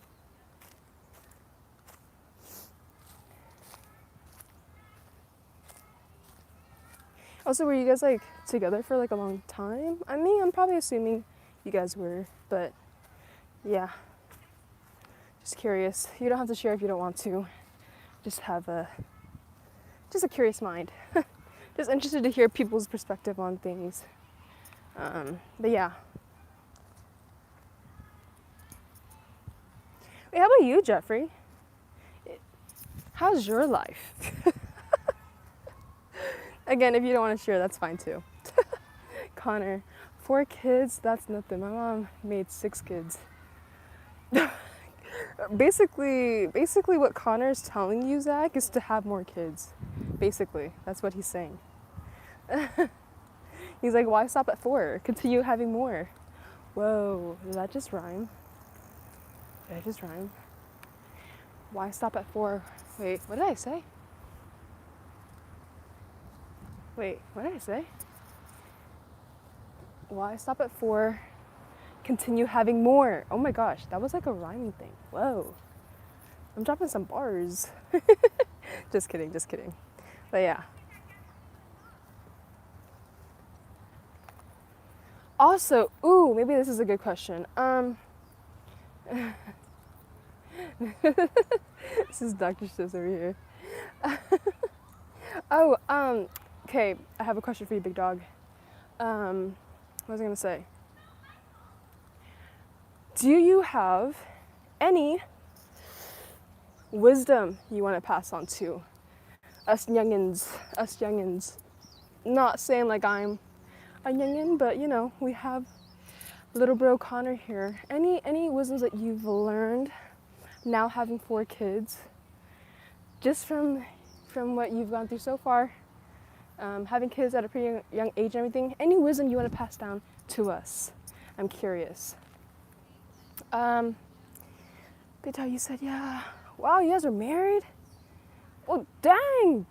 Also, were you guys like together for like a long time? I mean, I'm probably assuming you guys were, but yeah. Just curious. You don't have to share if you don't want to. Just have a curious mind. Just interested to hear people's perspective on things. But yeah. Wait, how about you, Jeffrey? How's your life? Again, if you don't want to share, that's fine too. Connor, 4 kids, that's nothing. My mom made 6 kids. Basically what Connor's telling you, Zach, is to have more kids. Basically, that's what he's saying. He's like, why stop at 4? Continue having more. Whoa, did that just rhyme? Why stop at 4? Wait, what did I say? Why stop at 4? Continue having more. Oh my gosh, that was like a rhyming thing. Whoa. I'm dropping some bars. Just kidding. But yeah. Also, ooh, maybe this is a good question. This is Dr. Stiz over here. Okay, I have a question for you, big dog. What was I gonna say? Do you have any wisdom you want to pass on to us youngins? Not saying like I'm a youngin, but you know, we have little bro Connor here. Any wisdoms that you've learned now having 4 kids, just from what you've gone through so far, having kids at a pretty young age and everything? Any wisdom you want to pass down to us? I'm curious. Bita, you said, yeah. Wow, you guys are married? Well, dang,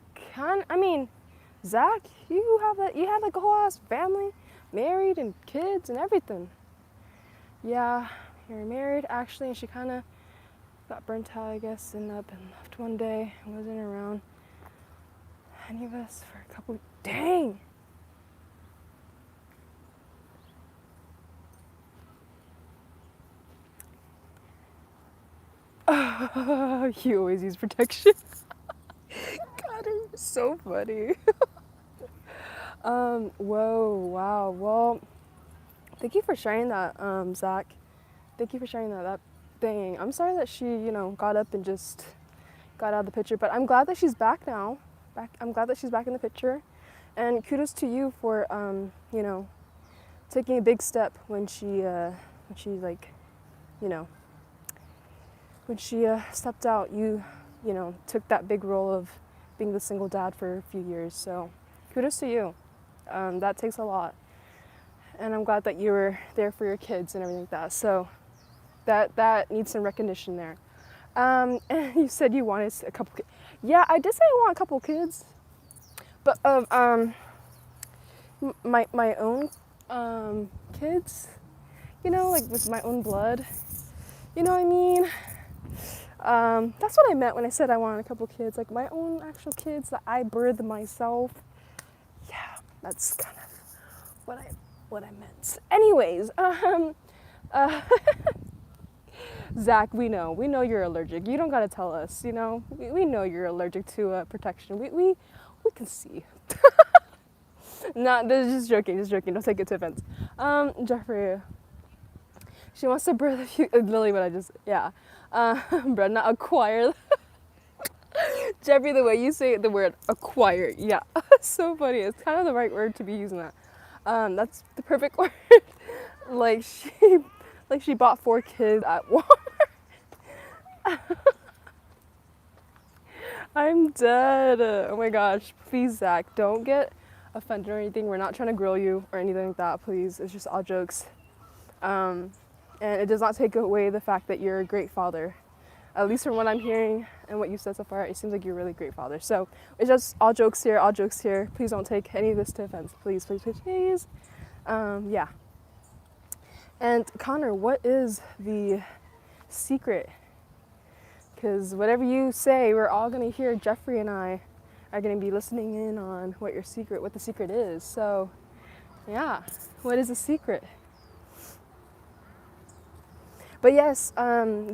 Zach, you have like a whole ass family, married and kids and everything. Yeah, you're married actually, and she kind of got burnt out, I guess, and up and left one day and wasn't around any of us for a couple. Dang. You always use protection. God, you're so funny. Whoa, wow. Well, thank you for sharing that, Zach. Thank you for sharing that thing. I'm sorry that she, got up and just got out of the picture, but I'm glad that she's back now. I'm glad that she's back in the picture. And kudos to you for, taking a big step when she stepped out. You took that big role of being the single dad for a few years. So kudos to you. That takes a lot. And I'm glad that you were there for your kids and everything like that. So that needs some recognition there. And you said you wanted a couple kids. Yeah, I did say I want a couple kids. But my own kids, you know, like with my own blood. You know what I mean? That's what I meant when I said I wanted a couple kids, like my own actual kids that I birthed myself. Yeah, that's kind of what I meant. Anyways, uh, Zach, we know you're allergic. You don't gotta tell us. You know, we know you're allergic to protection. We can see. Not just joking. Don't take it to offense. Jeffrey, she wants to birth a few. Literally, what I just bro, not acquire. Jeffrey, the way you say the word acquire, yeah, so funny. It's kind of the right word to be using that. That's the perfect word. like she bought 4 kids at Walmart. I'm dead. Oh my gosh, please, Zach, don't get offended or anything. We're not trying to grill you or anything like that, please. It's just all jokes. And it does not take away the fact that you're a great father. At least from what I'm hearing and what you said so far, it seems like you're a really great father. So it's just all jokes here. Please don't take any of this to offense. Please. Yeah. And Connor, what is the secret? Because whatever you say, we're all going to hear. Jeffrey and I are going to be listening in on what the secret is. So yeah, what is the secret? But yes,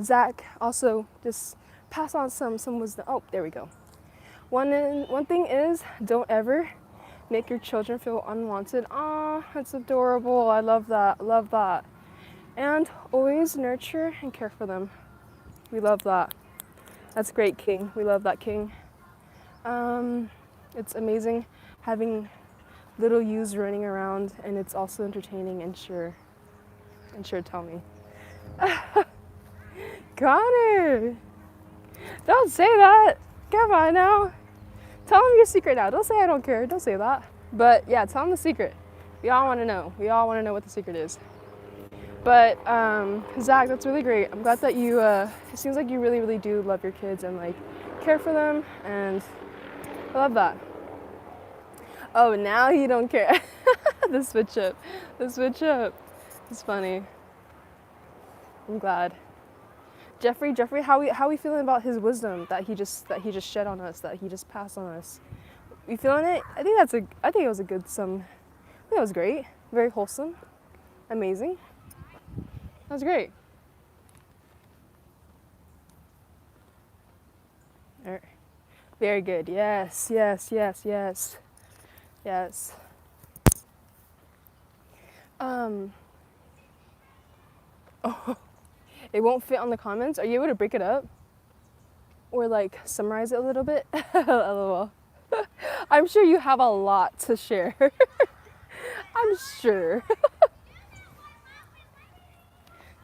Zach, also just pass on some wisdom. Oh, there we go. One thing is, don't ever make your children feel unwanted. Aw, that's adorable. I love that. And always nurture and care for them. We love that. That's great, King. We love that, King. It's amazing having little yous running around, and it's also entertaining and sure, tell me. Connor, don't say that. Come on now. Tell him your secret now. Don't say I don't care. Don't say that. But yeah, tell him the secret. We all want to know. What the secret is. But Zach, that's really great. I'm glad that you, it seems like you really, really do love your kids and like care for them, and I love that. Oh, now you don't care. The switch up. It's funny. I'm glad. Jeffrey, how we feeling about his wisdom that he just shed on us, that he just passed on us? You feeling it? I think it was a good I think it was great. Very wholesome. Amazing. That was great. Very good. Yes. Oh. It won't fit on the comments. Are you able to break it up? Or like summarize it a little bit? LOL. I'm sure you have a lot to share. I'm sure.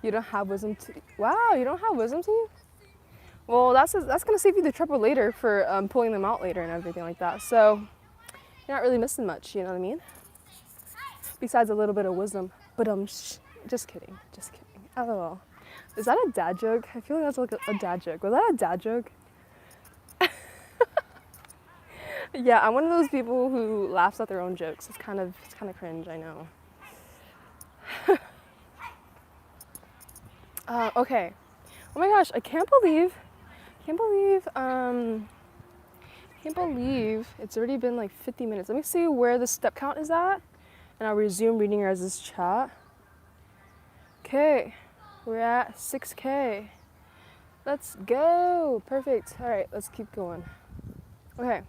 You don't have wisdom teeth? Wow, you don't have wisdom teeth? Well, that's gonna save you the trouble later for pulling them out later and everything like that. So you're not really missing much, you know what I mean? Besides a little bit of wisdom. But just kidding. LOL. Is that a dad joke? I feel like that's like a dad joke. Was that a dad joke? Yeah, I'm one of those people who laughs at their own jokes. It's kind of cringe, I know. Okay. Oh my gosh, I can't believe it's already been like 50 minutes. Let me see where the step count is at, and I'll resume reading your guys' chat. Okay. We're at 6K. Let's go. Perfect. All right, let's keep going. Okay.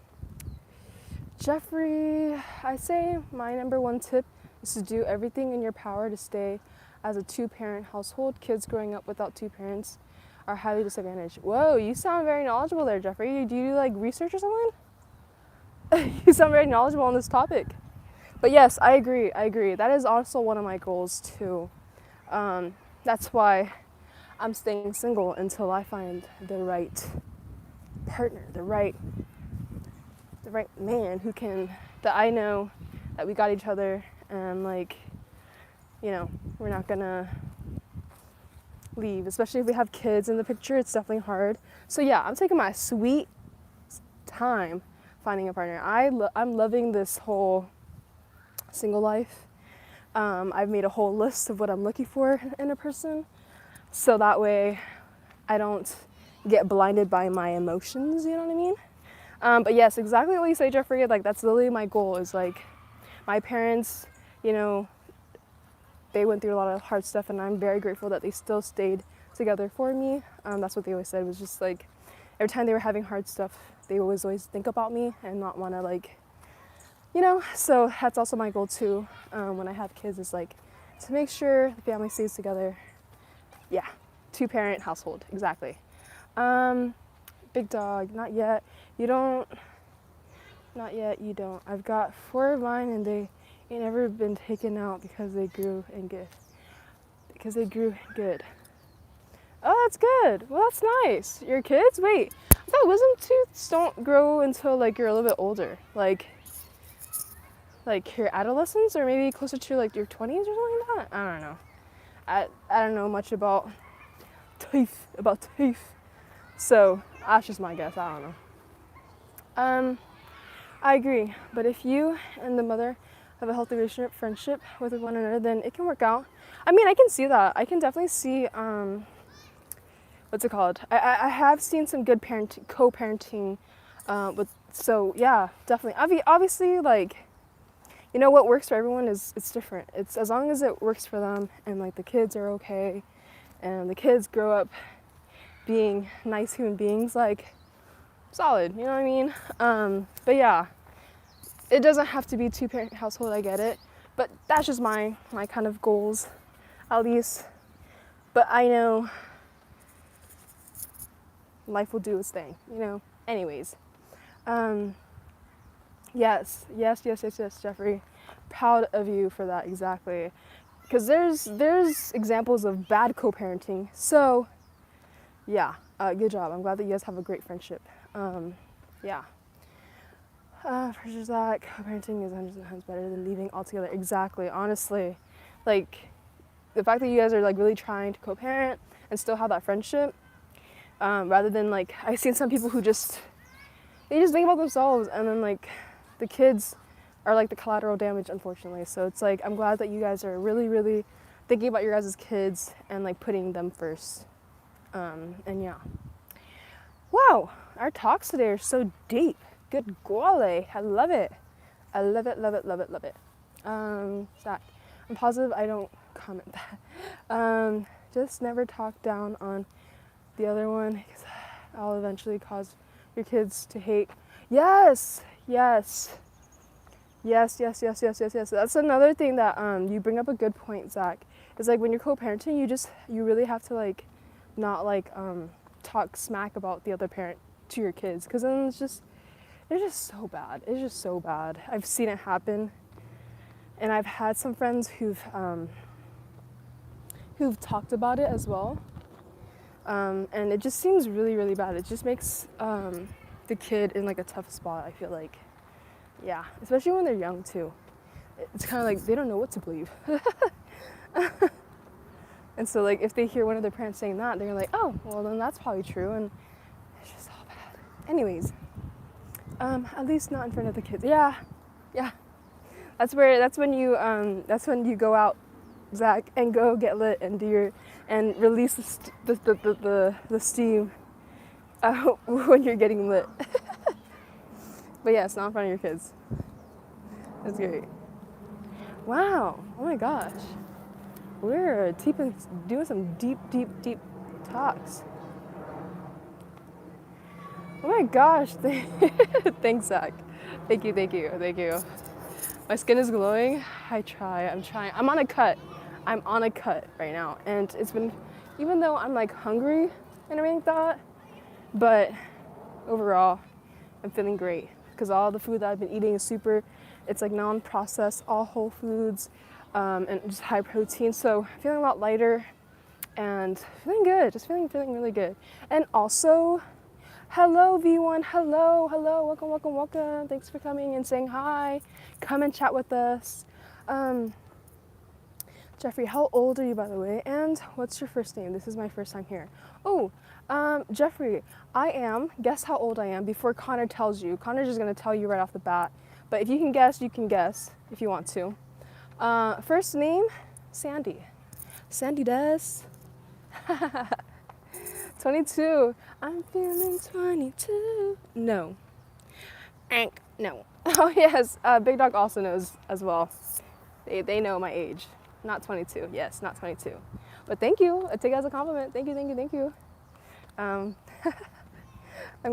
Jeffrey, I say my number 1 tip is to do everything in your power to stay as a 2-parent household. Kids growing up without 2 parents are highly disadvantaged. Whoa, you sound very knowledgeable there, Jeffrey. Do you do like research or something? You sound very knowledgeable on this topic. But yes, I agree. That is also one of my goals too. That's why I'm staying single until I find the right partner, the right man that I know that we got each other, and like, you know, we're not gonna leave, especially if we have kids in the picture. It's definitely hard. So yeah, I'm taking my sweet time finding a partner. I'm loving this whole single life. I've made a whole list of what I'm looking for in a person, so that way I don't get blinded by my emotions, you know what I mean? But yes, exactly what you say, Jeffrey, like that's literally my goal is like my parents, you know, they went through a lot of hard stuff and I'm very grateful that they still stayed together for me. That's what they always said, was just like every time they were having hard stuff, they always think about me and not want to like, you know, so that's also my goal too when I have kids, is like to make sure the family stays together. Yeah, 2-parent household, exactly. Big dog, not yet. Not yet, you don't. I've got 4 of mine and they ain't never been taken out because they grew good. Oh, that's good. Well, that's nice. Your kids? Wait, I thought wisdom tooths don't grow until like you're a little bit older. Like your adolescence, or maybe closer to like your 20s or something like that? I don't know. I don't know much about teeth. So that's just my guess. I don't know. I agree. But if you and the mother have a healthy relationship, friendship with one another, then it can work out. I mean, I can see that. I can definitely see what's it called? I have seen some good co-parenting with. So yeah, definitely. Obviously, like, you know, what works for everyone is it's different. It's as long as it works for them and like the kids are okay, and the kids grow up being nice human beings, like solid, you know what I mean? But yeah, it doesn't have to be 2-parent household, I get it, but that's just my kind of goals, at least. But I know life will do its thing, you know. Anyways, yes, Jeffrey, proud of you for that, exactly, because there's examples of bad co-parenting. So yeah, good job. I'm glad that you guys have a great friendship. Yeah. Pressures that co-parenting is 100 times better than leaving altogether. Exactly. Honestly, like the fact that you guys are like really trying to co-parent and still have that friendship, rather than like I've seen some people who they just think about themselves, and then like the kids are like the collateral damage, unfortunately. So it's like I'm glad that you guys are really, really thinking about your guys' kids and like putting them first. And yeah. Wow, our talks today are so deep. Good golly, I love it. I love it. Zach, I'm positive I don't comment that. Just never talk down on the other one, because I'll eventually cause your kids to hate. Yes. That's another thing that you bring up a good point, Zach. Is like when you're co-parenting, you really have to like not like talk smack about the other parent to your kids, because then it's just so bad. It's just so bad. I've seen it happen, and I've had some friends who've talked about it as well, and it just seems really, really bad. It just makes the kid in like a tough spot, I feel like. Yeah, especially when they're young too. It's kind of like they don't know what to believe. And so like if they hear one of their parents saying that, they're like, oh, well then that's probably true, and it's just all bad. Anyways, at least not in front of the kids. Yeah. That's when you go out, Zach, and go get lit and and release the steam when you're getting lit. But yeah, it's not in front of your kids. That's great. Wow. Oh my gosh. We're doing some deep talks. Oh my gosh. Thanks, Zach. Thank you. My skin is glowing. I'm trying. I'm on a cut right now. And it's been, even though I'm like hungry and everything like that, but overall, I'm feeling great. Because all the food that I've been eating is it's like non-processed, all whole foods, and just high protein. So feeling a lot lighter and feeling good, just feeling really good. And also, hello V1, hello, welcome. Thanks for coming and saying hi. Come and chat with us. Jeffrey, how old are you, by the way? And what's your first name? This is my first time here. Oh, Jeffrey, I am. Guess how old I am before Connor tells you. Connor's just going to tell you right off the bat. But if you can guess, you can guess if you want to. First name, Sandy. Sandy Des. 22. I'm feeling 22. No. No. Oh, yes. Big Dog also knows as well. They know my age. Not 22. Yes, not 22. But thank you. I take it as a compliment. Thank you. I'm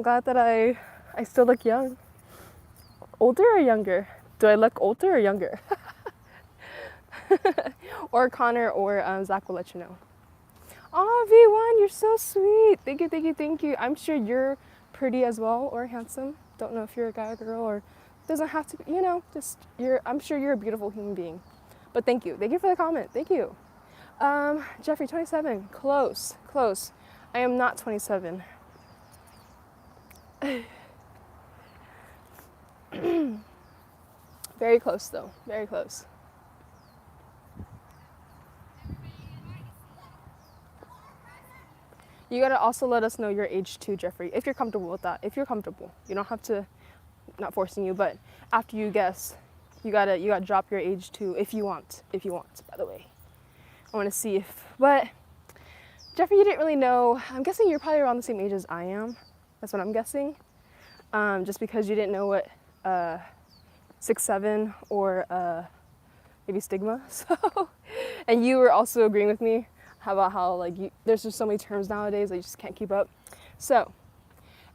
glad that I still look young. Older or younger? Do I look older or younger? Or Connor or Zach will let you know. Oh, V1, you're so sweet. Thank you. I'm sure you're pretty as well or handsome. Don't know if you're a guy or girl or doesn't have to be, just I'm sure you're a beautiful human being. But thank you. Thank you for the comment. Thank you. Jeffrey, 27. Close. I am not 27. Very close though. Very close. You gotta also let us know your age too, Jeffrey, if you're comfortable with that. If you're comfortable, you don't have to. Not forcing you, but after you guess, you gotta drop your age too, if you want. By the way, I want to see if. But Jeffrey, you didn't really know. I'm guessing you're probably around the same age as I am. That's what I'm guessing. Just because you didn't know what 6'7" or maybe stigma. So, and you were also agreeing with me about how like there's just so many terms nowadays that you just can't keep up. So,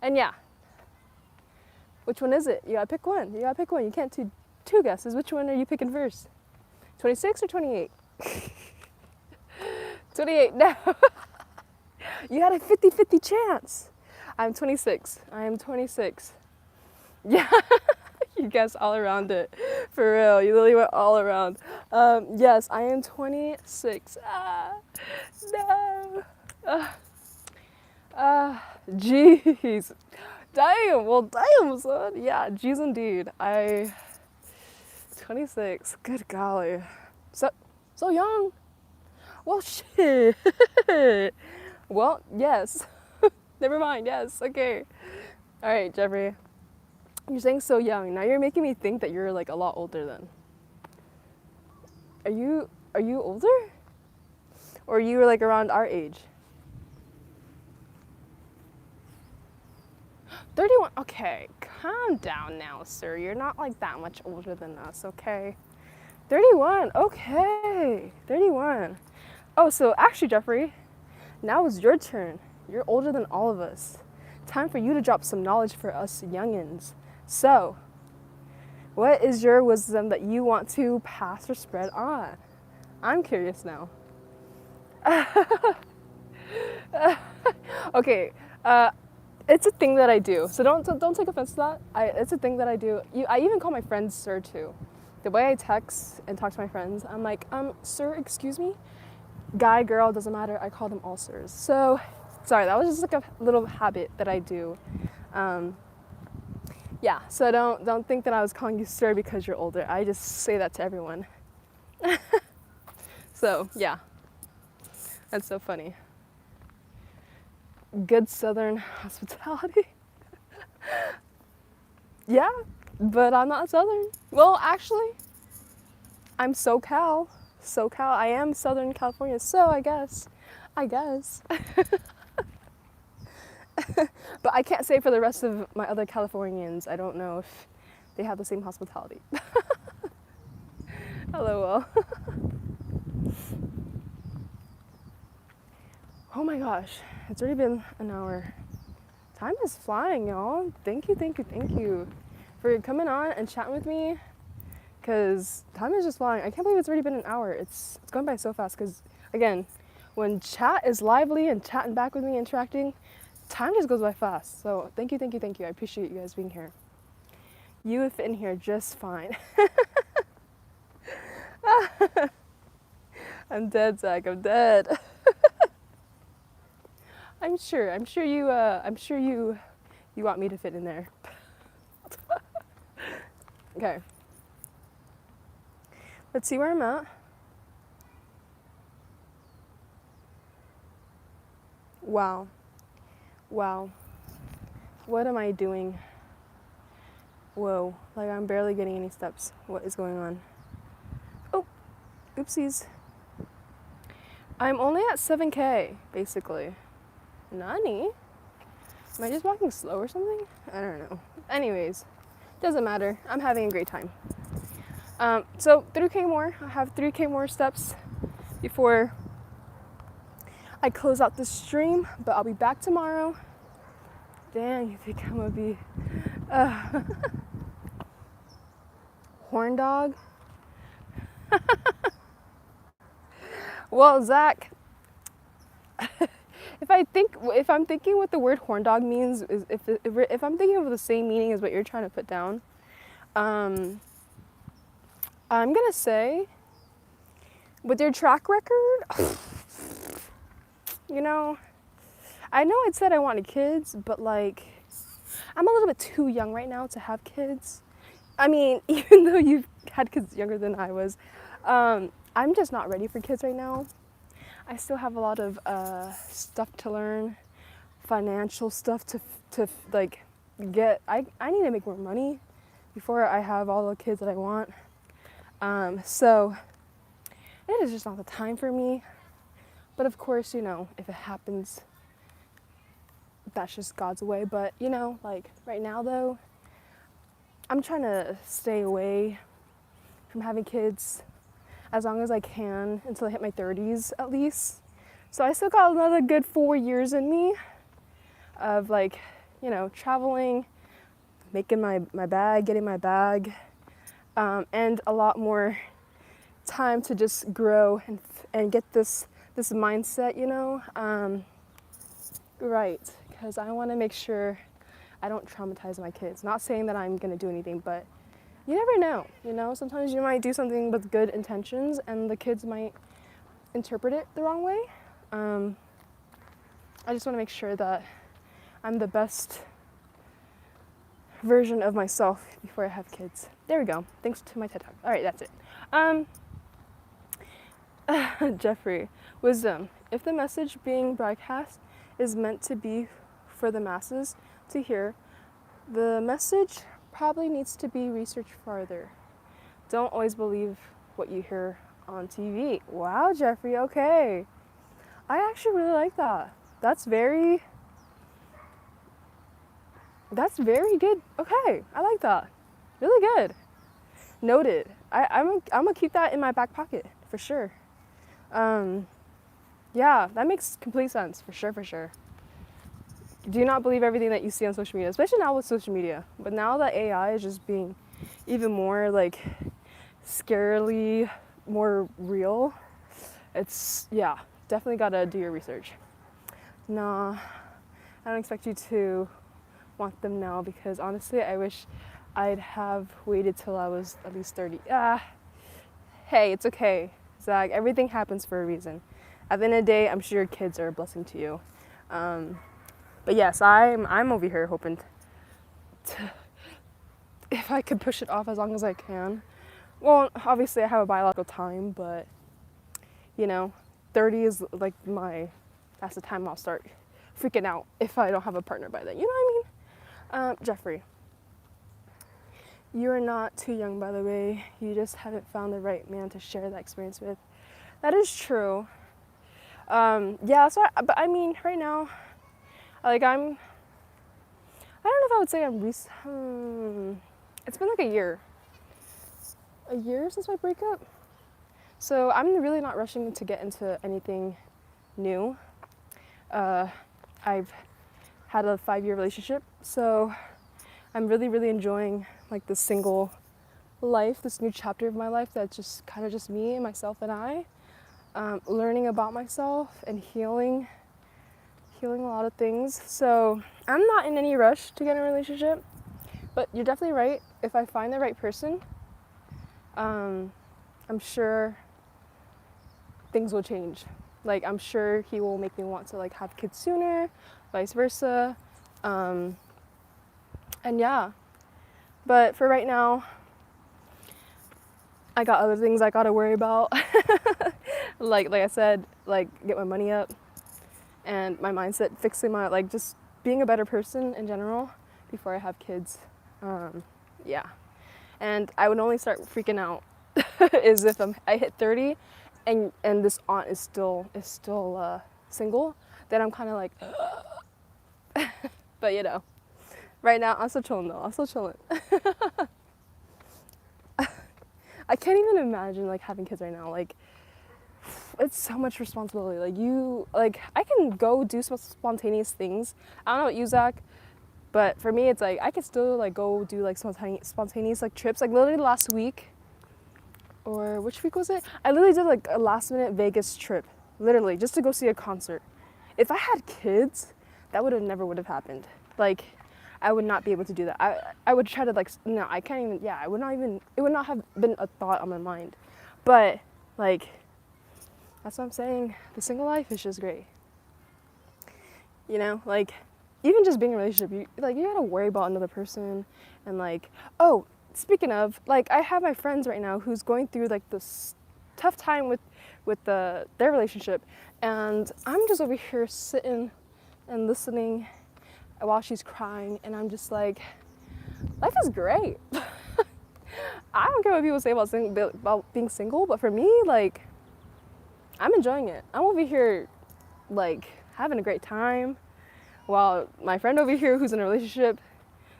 and yeah, which one is it? You gotta pick one. You can't do two guesses. Which one are you picking first? 26 or 28? 28. No. You had a 50-50 chance. I'm 26. I am 26. Yeah. You guessed all around it. For real. You literally went all around. Yes, I am 26. No. Jeez. Damn, son. Yeah, jeez indeed. 26. Good golly. So young. Well, shit. Well, yes. Never mind. Yes. Okay. All right, Jeffrey. You're saying so young. Now you're making me think that you're like a lot older then. Are you older? Or are you like around our age? 31. Okay, calm down now, sir. You're not like that much older than us, okay? 31. Okay. 31. Oh, so actually, Jeffrey, now it's your turn. You're older than all of us. Time for you to drop some knowledge for us youngins. So, what is your wisdom that you want to pass or spread on? I'm curious now. Okay, it's a thing that I do. So don't take offense to that. It's a thing that I do. I even call my friends sir too. The way I text and talk to my friends, I'm like, sir, excuse me. Guy, girl, doesn't matter. I call them all sirs. So, sorry, that was just like a little habit that I do. Yeah, so don't think that I was calling you sir because you're older. I just say that to everyone. So, yeah. That's so funny. Good Southern hospitality. Yeah, but I'm not Southern. Well, actually, I'm SoCal. I am Southern California, so I guess. But I can't say for the rest of my other Californians. I don't know if they have the same hospitality. LOL. Oh my gosh, it's already been an hour. Time is flying, y'all. Thank you for coming on and chatting with me, because time is just flying. I can't believe it's already been an hour. It's going by so fast, because again, when chat is lively and chatting back with me, interacting, time just goes by fast. So thank you. I appreciate you guys being here. You would fit in here just fine. I'm dead, Zach. I'm dead. I'm sure you want me to fit in there. Okay. Let's see where I'm at. Wow. Wow. What am I doing? Whoa. Like, I'm barely getting any steps. What is going on? Oh, oopsies. I'm only at 7K, basically. Nani? Am I just walking slow or something? I don't know. Anyways, doesn't matter. I'm having a great time. So 3K more. I have 3K more steps before I close out the stream, but I'll be back tomorrow. Damn, you think I'm gonna be horn dog? Well, Zach, if I'm thinking what the word horn dog means, is if I'm thinking of the same meaning as what you're trying to put down, I'm gonna say, with your track record, you know, I know it said I wanted kids, but like, I'm a little bit too young right now to have kids. I mean, even though you've had kids younger than I was, I'm just not ready for kids right now. I still have a lot of stuff to learn, financial stuff to like get. I need to make more money before I have all the kids that I want. So it is just not the time for me. But of course, you know, if it happens, that's just God's way. But you know, like right now though, I'm trying to stay away from having kids as long as I can until I hit my 30s at least. So I still got another good 4 years in me of like, you know, traveling, making my bag, getting my bag, and a lot more time to just grow and get this mindset, you know, right, because I want to make sure I don't traumatize my kids. Not saying that I'm going to do anything, but you never know, you know? Sometimes you might do something with good intentions and the kids might interpret it the wrong way. I just want to make sure that I'm the best version of myself before I have kids. There we go. Thanks to my TED Talk. All right, that's it. Jeffrey, wisdom. If the message being broadcast is meant to be for the masses to hear, the message probably needs to be researched farther. Don't always believe what you hear on TV. Wow, Jeffrey, okay. I actually really like that. That's very good. Okay, I like that. Really good. Noted. I'm gonna keep that in my back pocket for sure. Yeah, that makes complete sense for sure. Do not believe everything that you see on social media, especially now with social media. But now that AI is just being even more like scarily more real, it's, yeah, definitely gotta do your research. Nah, I don't expect you to want them now because honestly, I wish I'd have waited till I was at least 30. Hey, it's okay, Zach. Everything happens for a reason. At the end of the day, I'm sure your kids are a blessing to you. But yes, I'm over here hoping to, if I could push it off as long as I can. Well, obviously I have a biological time, but you know, 30 is like that's the time I'll start freaking out if I don't have a partner by then. You know what I mean? Jeffrey, you are not too young, by the way. You just haven't found the right man to share that experience with. That is true. Yeah, so but I mean, right now, like I don't know if I would say it's been like a year since my breakup. So I'm really not rushing to get into anything new. I've had a 5-year relationship, so I'm really enjoying like the single life, this new chapter of my life that's just kind of just me and myself and I, learning about myself and healing a lot of things. So I'm not in any rush to get in a relationship, but you're definitely right. If I find the right person, I'm sure things will change. Like I'm sure he will make me want to like have kids sooner, vice versa. And yeah, but for right now, I got other things I gotta worry about. like I said, like get my money up, and my mindset, fixing my, like, just being a better person in general before I have kids. Yeah. And I would only start freaking out is if I hit 30 and this aunt is still single, then I'm kind of like, but you know, right now I'm still chilling though. I'm still chilling. I can't even imagine like having kids right now. Like, it's so much responsibility. Like I can go do some spontaneous things. I don't know about you, Zach, but for me, it's like I could still like go do like spontaneous like trips. Like literally last week, or which week was it? I literally did like a last minute Vegas trip, literally just to go see a concert. If I had kids, that would have happened. Like, I would not be able to do that. I would try to like, no, I can't even. Yeah, I would not even. It would not have been a thought on my mind. But like, that's what I'm saying. The single life is just great. You know, like, even just being in a relationship, you gotta worry about another person, and like, oh, speaking of, like, I have my friends right now who's going through like this tough time with their relationship, and I'm just over here sitting and listening while she's crying, and I'm just like, life is great. I don't care what people say about being single, but for me, like, I'm enjoying it. I'm over here, like, having a great time, while my friend over here who's in a relationship,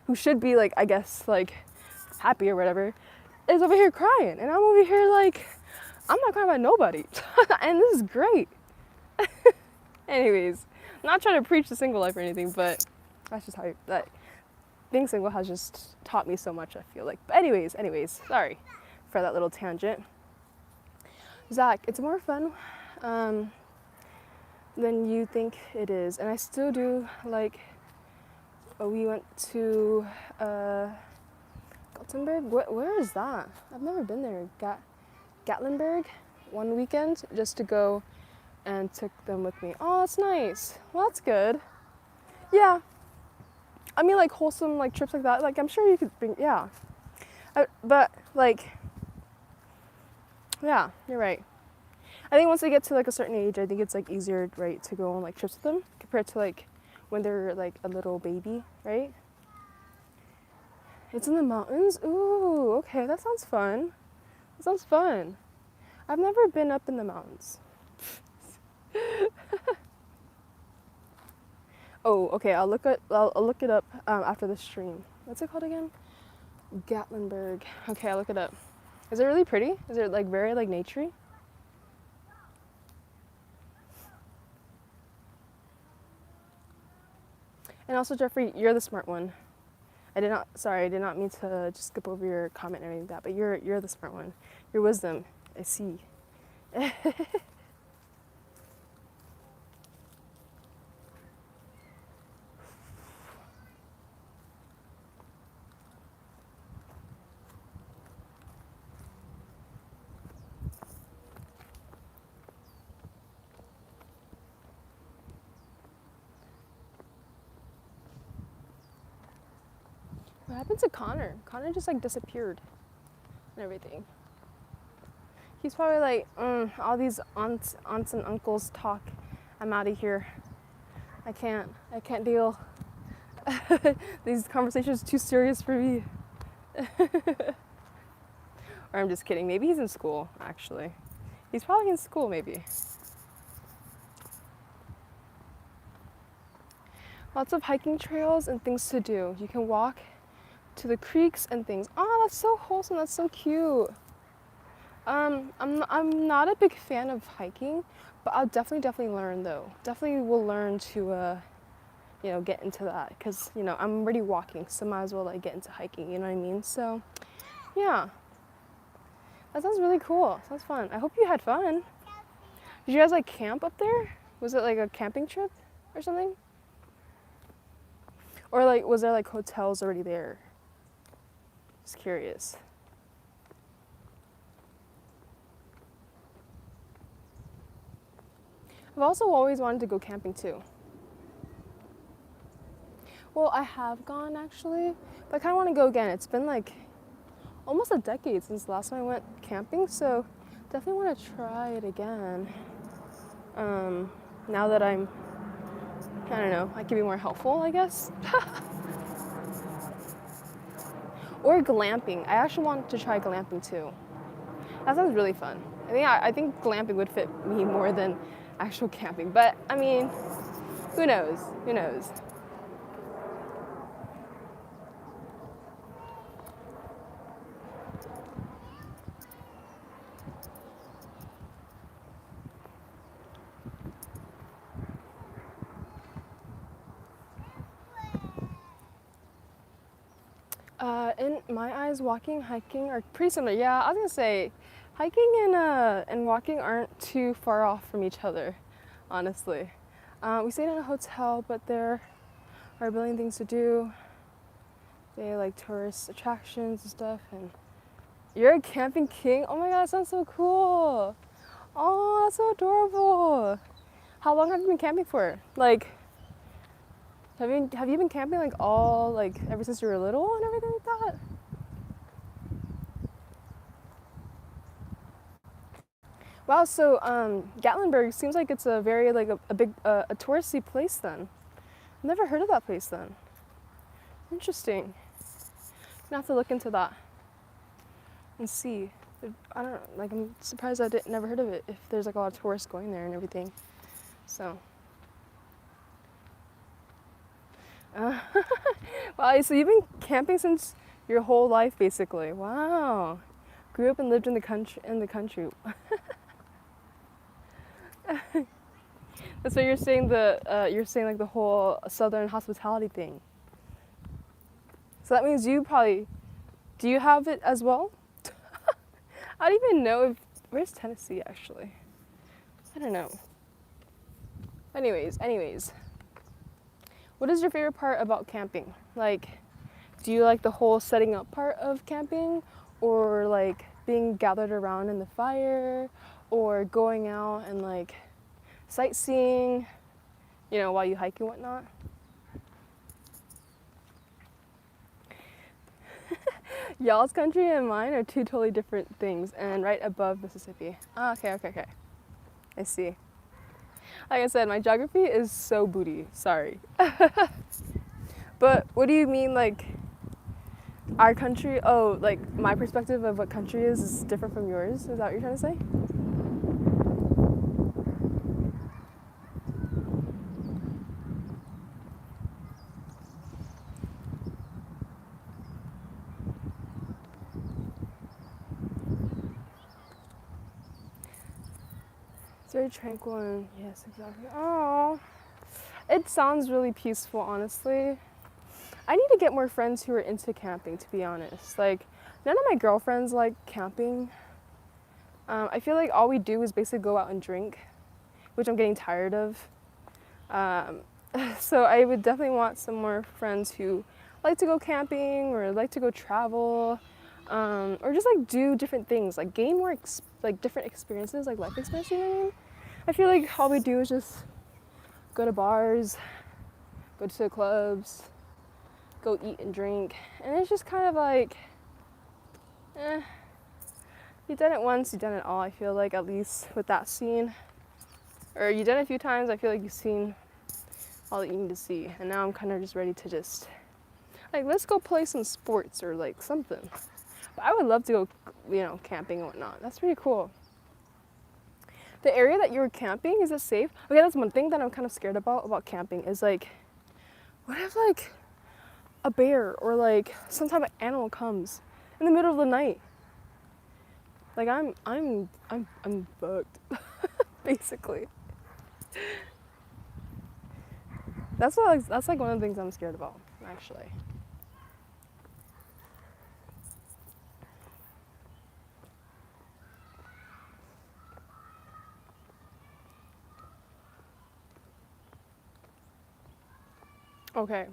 who should be, like, I guess, like, happy or whatever, is over here crying. And I'm over here, like, I'm not crying about nobody. And this is great. Anyways, not trying to preach the single life or anything, but that's just how that being single has just taught me so much, I feel like. But anyways, sorry for that little tangent. Zach, it's more fun than you think it is. And I still do, like, we went to Gothenburg. Where is that? I've never been there. Gatlinburg one weekend just to go and took them with me. Oh, that's nice. Well, that's good. Yeah. I mean, like, wholesome, like, trips like that. Like, I'm sure you could bring, yeah. But, like, yeah, you're right. I think once they get to, like, a certain age, I think it's, like, easier, right, to go on, like, trips with them compared to, like, when they're, like, a little baby, right? It's in the mountains? Ooh, okay, that sounds fun. That sounds fun. I've never been up in the mountains. Oh, okay, I'll look it up after the stream. What's it called again? Gatlinburg. Okay, I'll look it up. Is it really pretty? Is it, like, very, like, naturey? And also, Jeffrey, you're the smart one. I did not mean to just skip over your comment or anything like that, but you're the smart one. Your wisdom, I see. What happened to Connor? Connor just, like, disappeared and everything. He's probably like, all these aunts and uncles talk. I'm out of here. I can't deal. These conversations are too serious for me. Or I'm just kidding. Maybe he's in school, actually. He's probably in school, maybe. Lots of hiking trails and things to do. You can walk to the creeks and things. Oh, that's so wholesome. That's so cute. I'm not a big fan of hiking, but I'll definitely learn though. Definitely will learn to get into that, because I'm already walking, so might as well, like, get into hiking. You know what I mean? So yeah, that sounds really cool. Sounds fun. I hope you had fun. Did you guys, like, camp up there? Was it like a camping trip or something? Or, like, was there, like, hotels already there? Just curious. I've also always wanted to go camping too. Well, I have gone, actually, but I kind of want to go again. It's been, like, almost a decade since the last time I went camping, so definitely want to try it again. Now that I'm I don't know, I could be more helpful, I guess. Or glamping. I actually want to try glamping too. That sounds really fun. I think glamping would fit me more than actual camping. But I mean, who knows? Who knows? In my eyes, walking, hiking are pretty similar. Yeah, I was gonna say, hiking and walking aren't too far off from each other, honestly. We stayed in a hotel, but there are a billion things to do. They like tourist attractions and stuff. And you're a camping king. Oh my god, that sounds so cool. Oh, that's so adorable. How long have you been camping for? Like, have you been camping like all like ever since you were little and everything like that? Wow, so Gatlinburg seems like it's a very like a big a touristy place then. I've never heard of that place then. Interesting. I'm gonna have to look into that and see. I don't know, like I'm surprised never heard of it if there's like a lot of tourists going there and everything. So. Wow, so you've been camping since your whole life basically. Wow. Grew up and lived in the country. That's what you're saying. You're saying like the whole Southern hospitality thing. So that means do you have it as well? I don't even know where's Tennessee actually. I don't know. Anyways. What is your favorite part about camping? Like, do you like the whole setting up part of camping, or like being gathered around in the fire, or going out and like sightseeing, while you hike and whatnot? Y'all's country and mine are two totally different things, and right above Mississippi. Ah, okay. I see. Like I said, my geography is so booty. Sorry. But what do you mean, like, our country? Oh, like my perspective of what country is different from yours? Is that what you're trying to say? It's very tranquil and yes, exactly. Oh, it sounds really peaceful, honestly. I need to get more friends who are into camping, to be honest. Like, none of my girlfriends like camping. I feel like all we do is basically go out and drink, which I'm getting tired of. So I would definitely want some more friends who like to go camping or like to go travel, or just like do different things, like gain more like different experiences, like life experiences. You know what I mean? I feel like all we do is just go to bars, go to the clubs, go eat and drink, and it's just kind of like, you've done it once, you've done it all. I feel like, at least with that scene, or you've done it a few times. I feel like you've seen all that you need to see, and now I'm kind of just ready to just like, let's go play some sports or like something. But I would love to go, camping and whatnot. That's pretty cool. The area that you were camping, is it safe? Okay, that's one thing that I'm kind of scared about camping is like, what if like a bear or like some type of animal comes in the middle of the night? Like I'm fucked, basically. That's like one of the things I'm scared about, actually. Okay.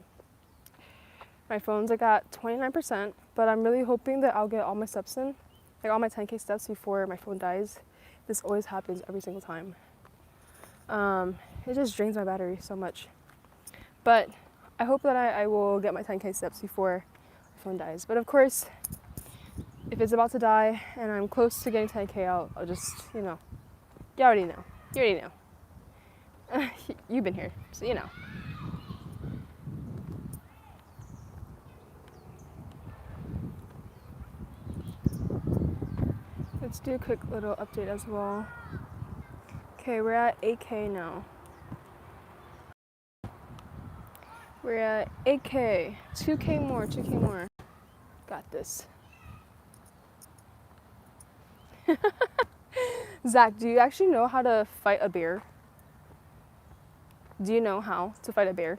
My phone's like at 29%, but I'm really hoping that I'll get all my steps in, like all my 10K steps before my phone dies. This always happens every single time. It just drains my battery so much. But I hope that I will get my 10K steps before my phone dies. But of course, if it's about to die and I'm close to getting 10K out, I'll just, you already know. You already know. You've been here, so you know. do a quick little update as well. Okay, we're at 8K now. We're at 8K. 2K more, 2K more. Got this. Zach, do you actually know how to fight a bear? Do you know how to fight a bear?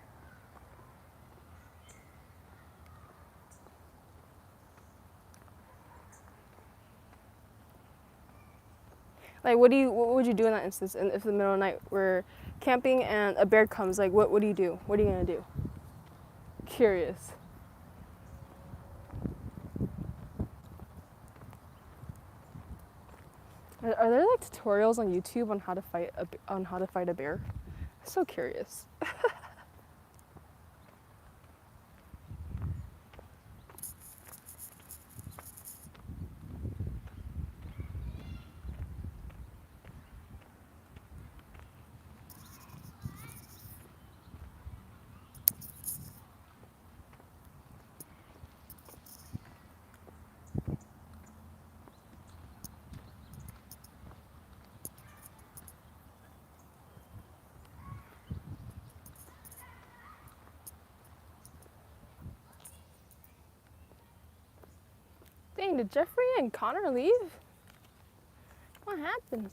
Like, what would you do in that instance? And if in the middle of the night we're camping and a bear comes, like, what do you do? What are you gonna do? Curious. Are there like tutorials on YouTube on how to fight a bear? I'm so curious. Dang, did Jeffrey and Connor leave? What happened?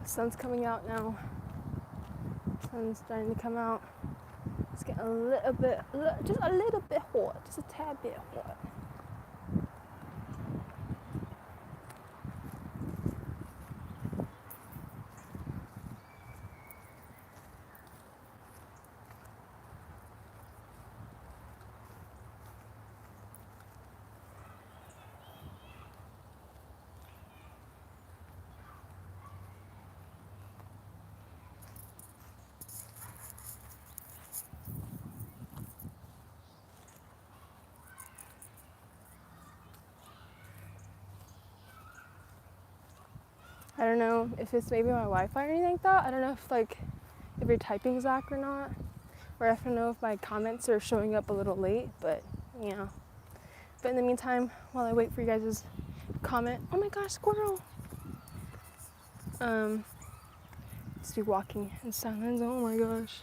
The sun's coming out now. Sun's starting to come out. It's getting a little bit, just a little bit hot, just a tad bit hot. I don't know if it's maybe my Wi-Fi or anything like that. I don't know if you're typing Zach or not, or I don't know if my comments are showing up a little late, but yeah. But in the meantime, while I wait for you guys' comment, oh my gosh, squirrel. Just be walking in silence. Oh my gosh.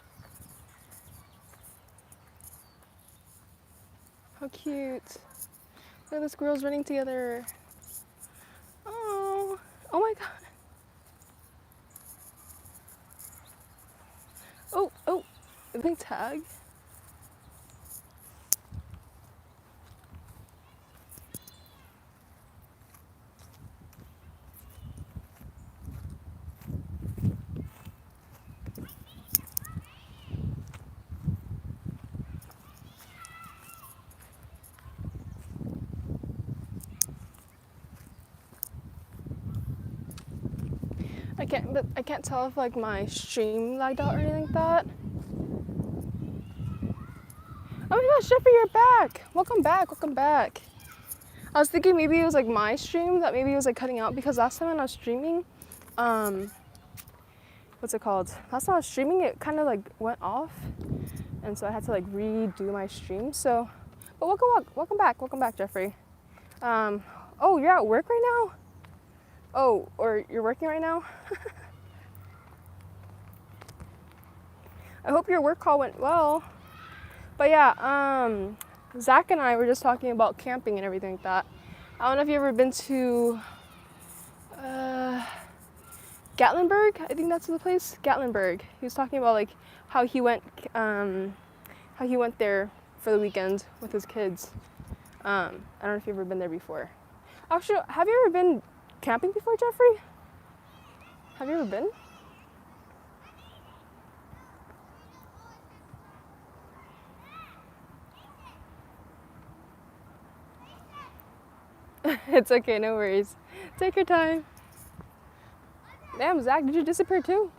How cute. Look at the squirrels running together. Oh, oh my god. Oh, a big tag. I can't tell if like my stream lagged out or anything like that. Oh my gosh, Jeffrey, you're back. Welcome back, welcome back. I was thinking maybe it was like my stream that maybe it was like cutting out, because last time when I was streaming, what's it called? Last time I was streaming, it kind of like went off, and so I had to like redo my stream. So, but welcome back, Jeffrey. Oh, you're at work right now? Oh, or you're working right now? I hope your work call went well. But yeah, Zach and I were just talking about camping and everything like that. I don't know if you've ever been to Gatlinburg. I think that's the place. Gatlinburg. He was talking about like how he went there for the weekend with his kids. I don't know if you've ever been there before. Actually, have you ever been camping before, Jeffrey? Have you ever been? It's okay, no worries. Take your time. Damn, Zach, did you disappear too?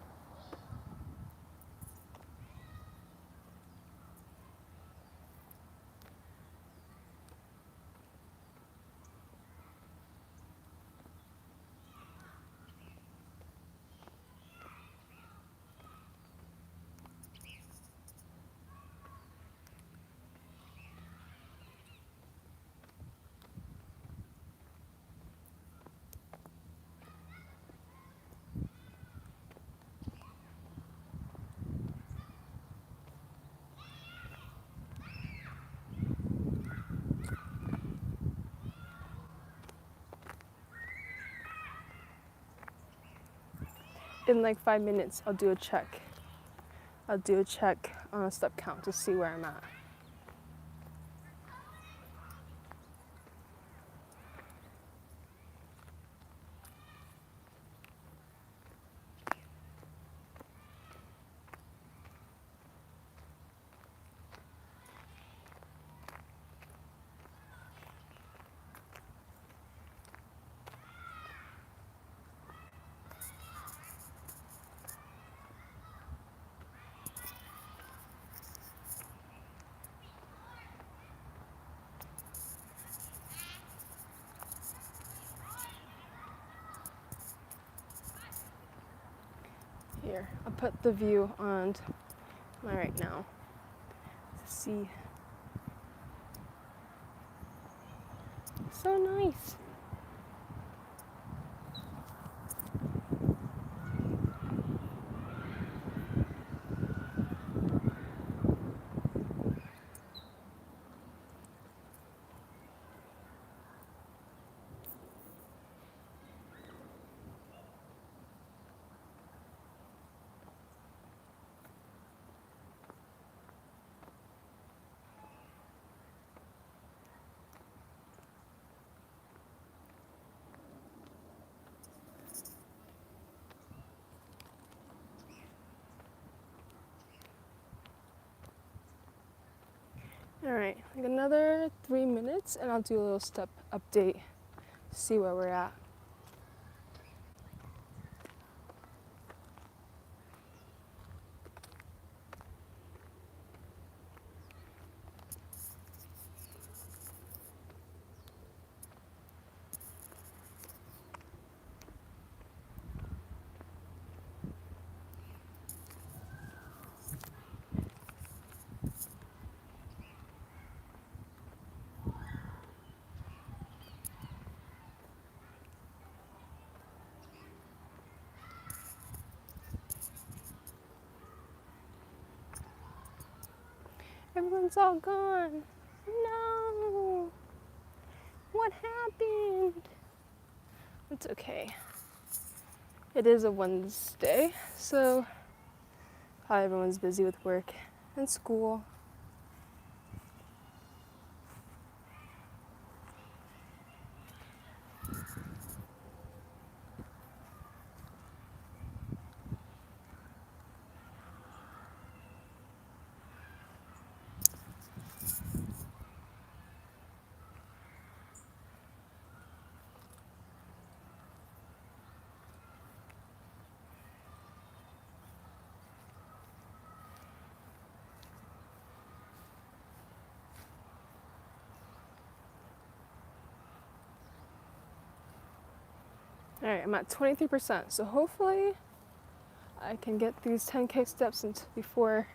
In like 5 minutes, I'll do a check. I'll do a check on a step count to see where I'm at. Here, I'll put the view on my right now to see. So nice. All right, like another 3 minutes and I'll do a little step update, see where we're at. Everyone's all gone. No. What happened? It's okay. It is a Wednesday, so probably everyone's busy with work and school. All right, I'm at 23%, so hopefully I can get these 10K steps before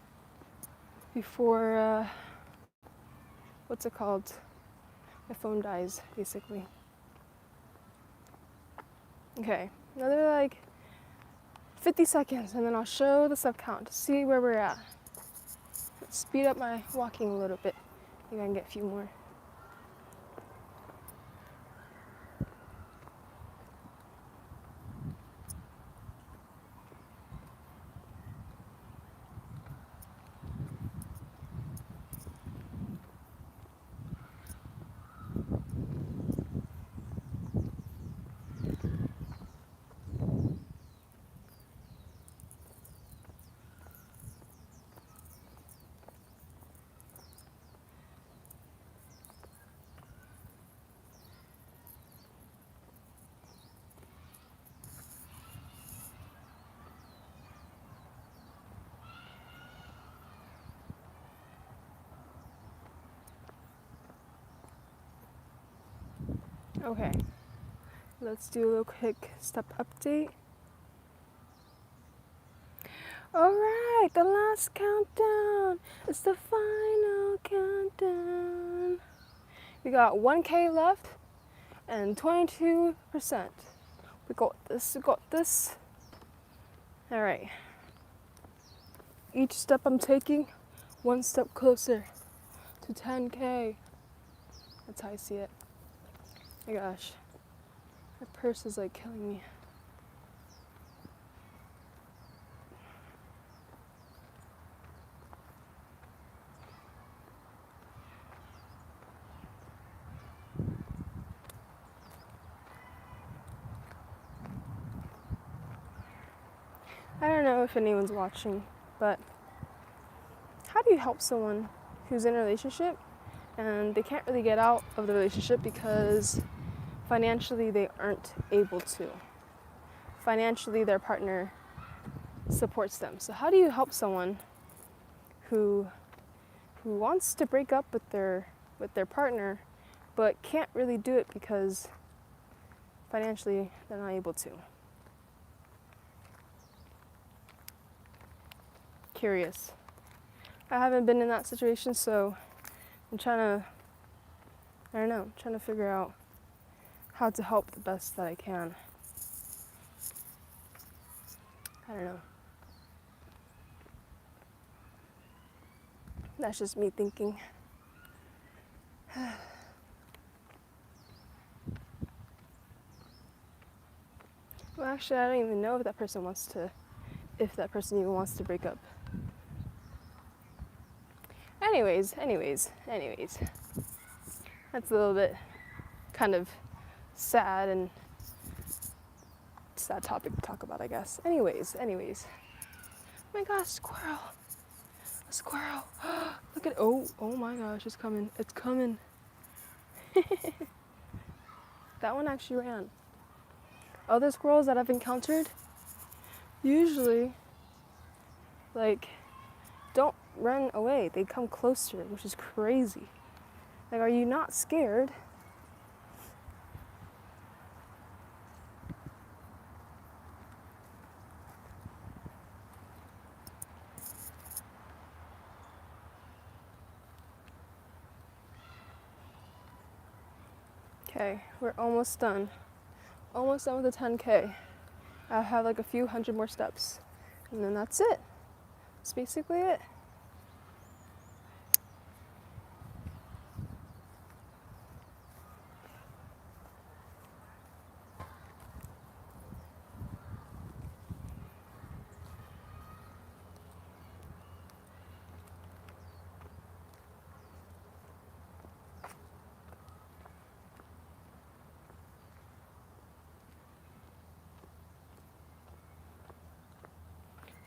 what's it called? My phone dies, basically. Okay, another like 50 seconds, and then I'll show the step count to see where we're at. Speed up my walking a little bit. Maybe I can get a few more. Okay, let's do a little quick step update. Alright, the last countdown. It's the final countdown. We got 1K left and 22%. We got this, we got this. Alright. Each step I'm taking, one step closer to 10K. That's how I see it. Oh my gosh. My purse is like killing me. I don't know if anyone's watching, but how do you help someone who's in a relationship and they can't really get out of the relationship because financially they aren't able to? Financially, their partner supports them. So how do you help someone who wants to break up with their partner but can't really do it because financially they're not able to? Curious. I haven't been in that situation, so I'm trying to figure out how to help the best that I can. I don't know. That's just me thinking. Well, actually, I don't even know if that person even wants to break up. Anyways. That's a little bit kind of sad topic to talk about, I guess. Anyways. Oh my gosh, squirrel. A squirrel. Look at, oh my gosh, it's coming. That one actually ran. Other squirrels that I've encountered usually don't run away. They come closer, which is crazy. Like, are you not scared? Okay, we're almost done. Almost done with the 10K. I have like a few hundred more steps. And then that's it. That's basically it.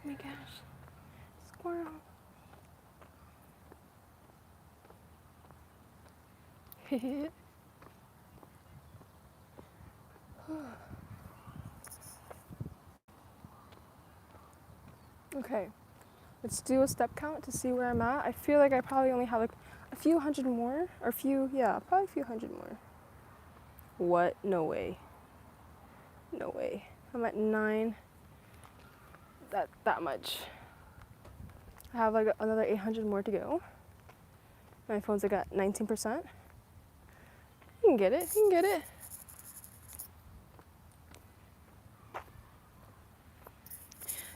Oh my gosh. Squirrel. Okay, let's do a step count to see where I'm at. I feel like I probably only have like a few hundred more, or probably a few hundred more. What? No way. I'm at 9. That much. I have like another 800 more to go. My phone's like at 19%. You can get it.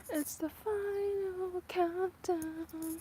It's the final countdown.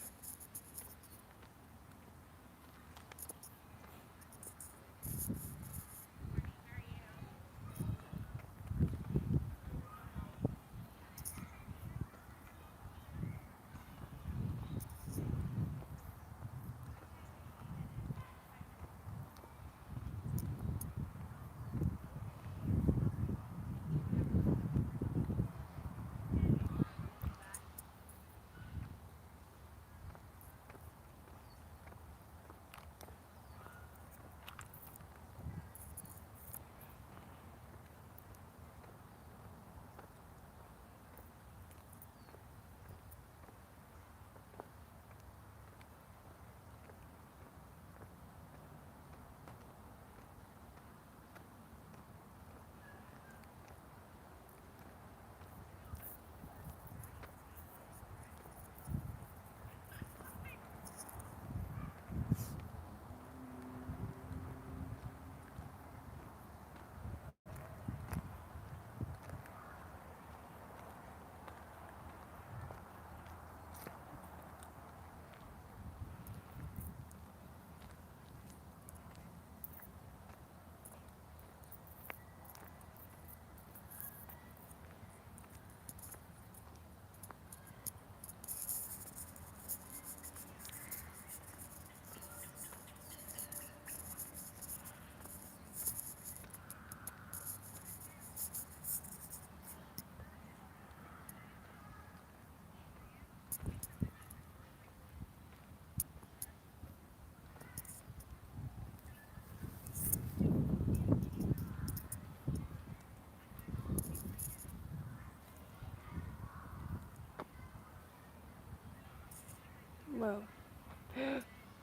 Whoa.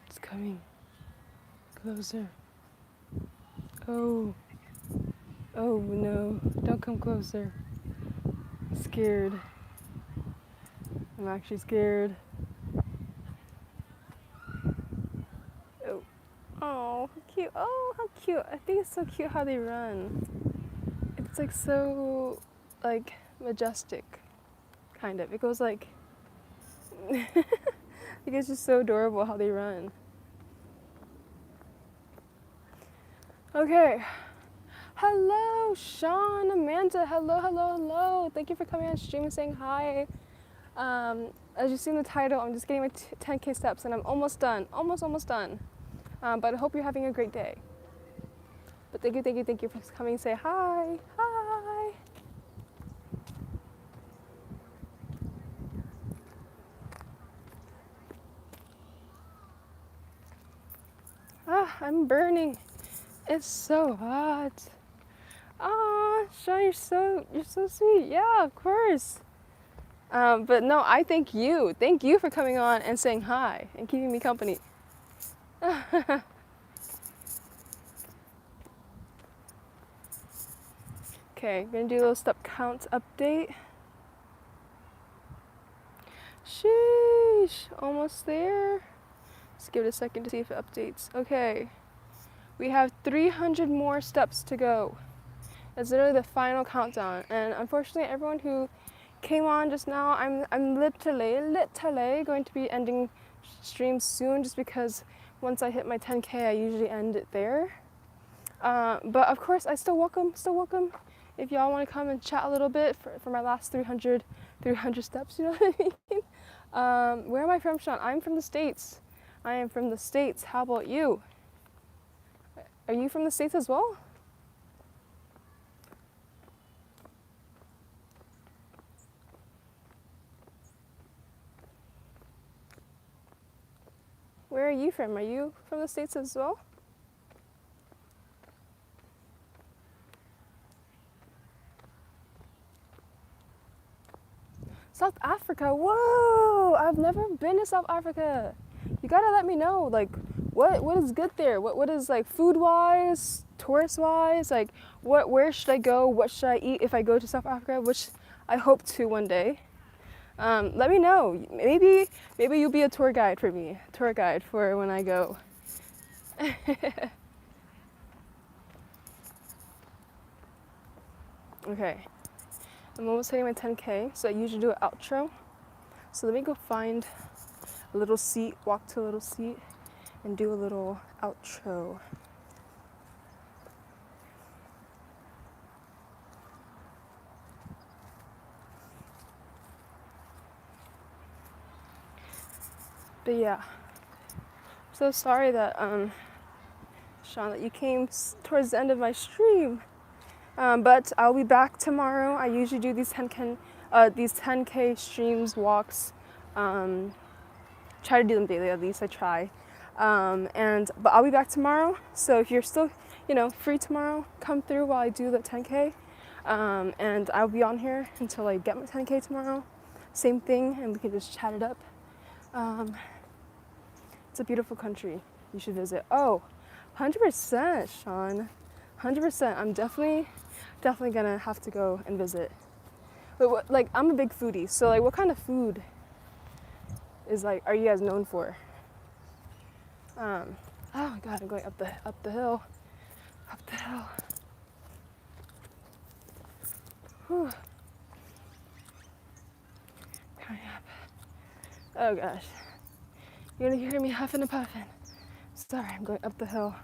It's coming closer. Oh. Oh no. Don't come closer. I'm scared. I'm actually scared. Oh. Oh, how cute. Oh, how cute. I think it's so cute how they run. It's like so, like, majestic, kind of. It goes like, it's just so adorable how they run. Okay. Hello, Sean, Amanda. Hello, hello, hello. Thank you for coming on stream and saying hi. As you see in the title, I'm just getting my 10K steps and I'm almost done. Almost done. But I hope you're having a great day. But thank you for coming and say hi. Hi. Ah, I'm burning. It's so hot. Ah, Sean, you're so sweet. Yeah, of course. But no, I thank you. Thank you for coming on and saying hi and keeping me company. Okay, gonna do a little step count update. Sheesh, almost there. Let's give it a second to see if it updates. Okay, we have 300 more steps to go. That's literally the final countdown. And unfortunately, everyone who came on just now, I'm literally going to be ending stream soon, just because once I hit my 10K, I usually end it there. But of course, I still welcome. If y'all want to come and chat a little bit for my last 300 steps, you know what I mean? Where am I from, Sean? I'm from the States. I am from the States. How about you? Are you from the States as well? Where are you from? Are you from the States as well? South Africa, whoa! I've never been to South Africa. You gotta let me know, like, what is good there? What is, like, food-wise, tourist-wise? Like, where should I go? What should I eat if I go to South Africa? Which I hope to one day. Let me know. Maybe you'll be a tour guide for me. Tour guide for when I go. Okay. I'm almost hitting my 10K, so I usually do an outro. So let me go find a little seat, walk to a little seat, and do a little outro. But yeah, I'm so sorry that, Sean, that you came towards the end of my stream. But I'll be back tomorrow. I usually do these 10K streams, walks. Try to do them daily, at least I try. But I'll be back tomorrow. So if you're still, free tomorrow, come through while I do the 10K. And I'll be on here until I get my 10K tomorrow. Same thing, and we can just chat it up. It's a beautiful country. You should visit. Oh, 100%, Sean. 100%. I'm definitely gonna have to go and visit. But I'm a big foodie, so what kind of food are you guys known for? Oh my God, I'm going up the hill. Whew. Hurry up. Oh gosh. You're gonna hear me huffing and puffing. Sorry, I'm going up the hill.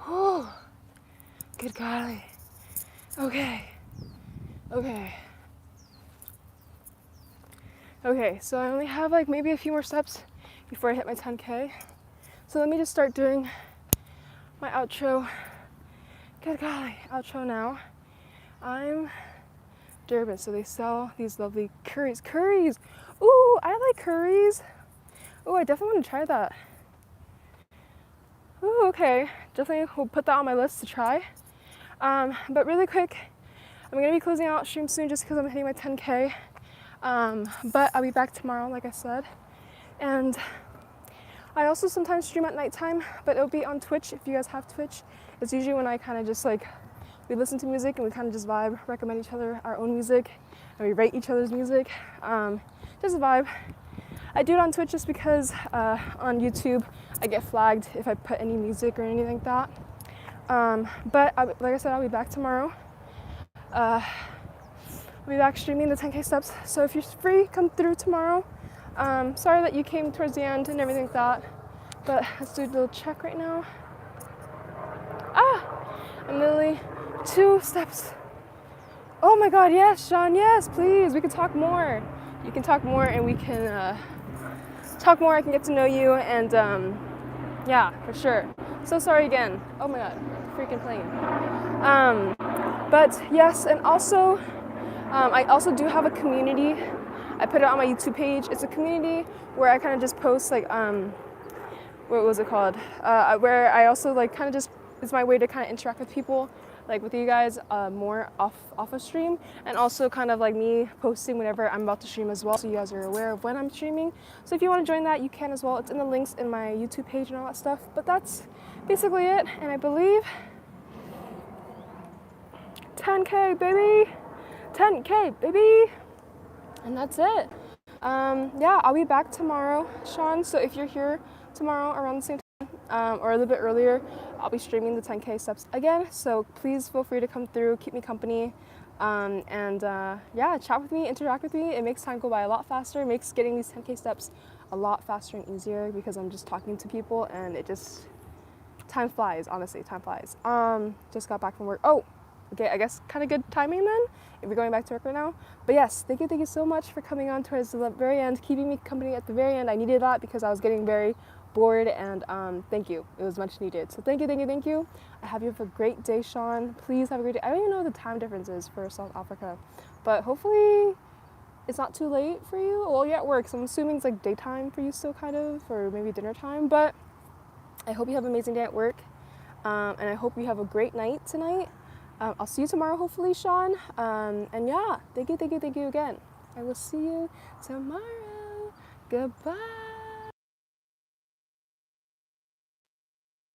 Whew. Good golly. Okay, so I only have maybe a few more steps before I hit my 10K. So let me just start doing my outro. Good golly, outro now. I'm Durban, so they sell these lovely curries. Ooh, I like curries. Ooh, I definitely want to try that. Ooh, okay, definitely will put that on my list to try. But really quick, I'm gonna be closing out stream soon just because I'm hitting my 10K. But I'll be back tomorrow, like I said. And I also sometimes stream at nighttime, but it'll be on Twitch if you guys have Twitch. It's usually when I kind of just like, we listen to music and we kind of just vibe, recommend each other our own music, and we rate each other's music. Just a vibe. I do it on Twitch just because on YouTube I get flagged if I put any music or anything like that. But like I said, I'll be back tomorrow. I'll be back streaming the 10K steps. So if you're free, come through tomorrow. Sorry that you came towards the end and everything like that. But let's do a little check right now. I'm literally 2 steps. Oh my God, yes, Sean, yes, please. We can talk more. You can talk more and we can talk more. I can get to know you and yeah, for sure. So sorry again. Oh my God, freaking plane. But yes, and also, I also do have a community. I put it on my YouTube page. It's a community where I kind of just post like, what was it called? Where I also like kind of just, it's my way to kind of interact with people, like with you guys more off of stream, and also kind of like me posting whenever I'm about to stream as well, so you guys are aware of when I'm streaming. So if you want to join that, you can as well. It's in the links in my YouTube page and all that stuff. But that's basically it, and I believe 10K baby, 10K baby, and that's it. Yeah, I'll be back tomorrow, Sean. So if you're here tomorrow around the same time or a little bit earlier, I'll be streaming the 10K steps again. So please feel free to come through, keep me company, and yeah, chat with me, interact with me. It makes time go by a lot faster. It makes getting these 10K steps a lot faster and easier because I'm just talking to people and it just, time flies, honestly, time flies. Just got back from work. Oh, okay, I guess kind of good timing then, if you're going back to work right now. But yes, thank you so much for coming on towards the very end, keeping me company at the very end. I needed that because I was getting very bored, and thank you. It was much needed. So thank you. I have you have a great day, Sean. Please have a great day. I don't even know what the time difference is for South Africa, but hopefully it's not too late for you. Well, you're at work, so I'm assuming it's like daytime for you still, kind of, or maybe dinner time. But I hope you have an amazing day at work, and I hope you have a great night tonight. I'll see you tomorrow, hopefully, Sean. And yeah, thank you again. I will see you tomorrow. Goodbye.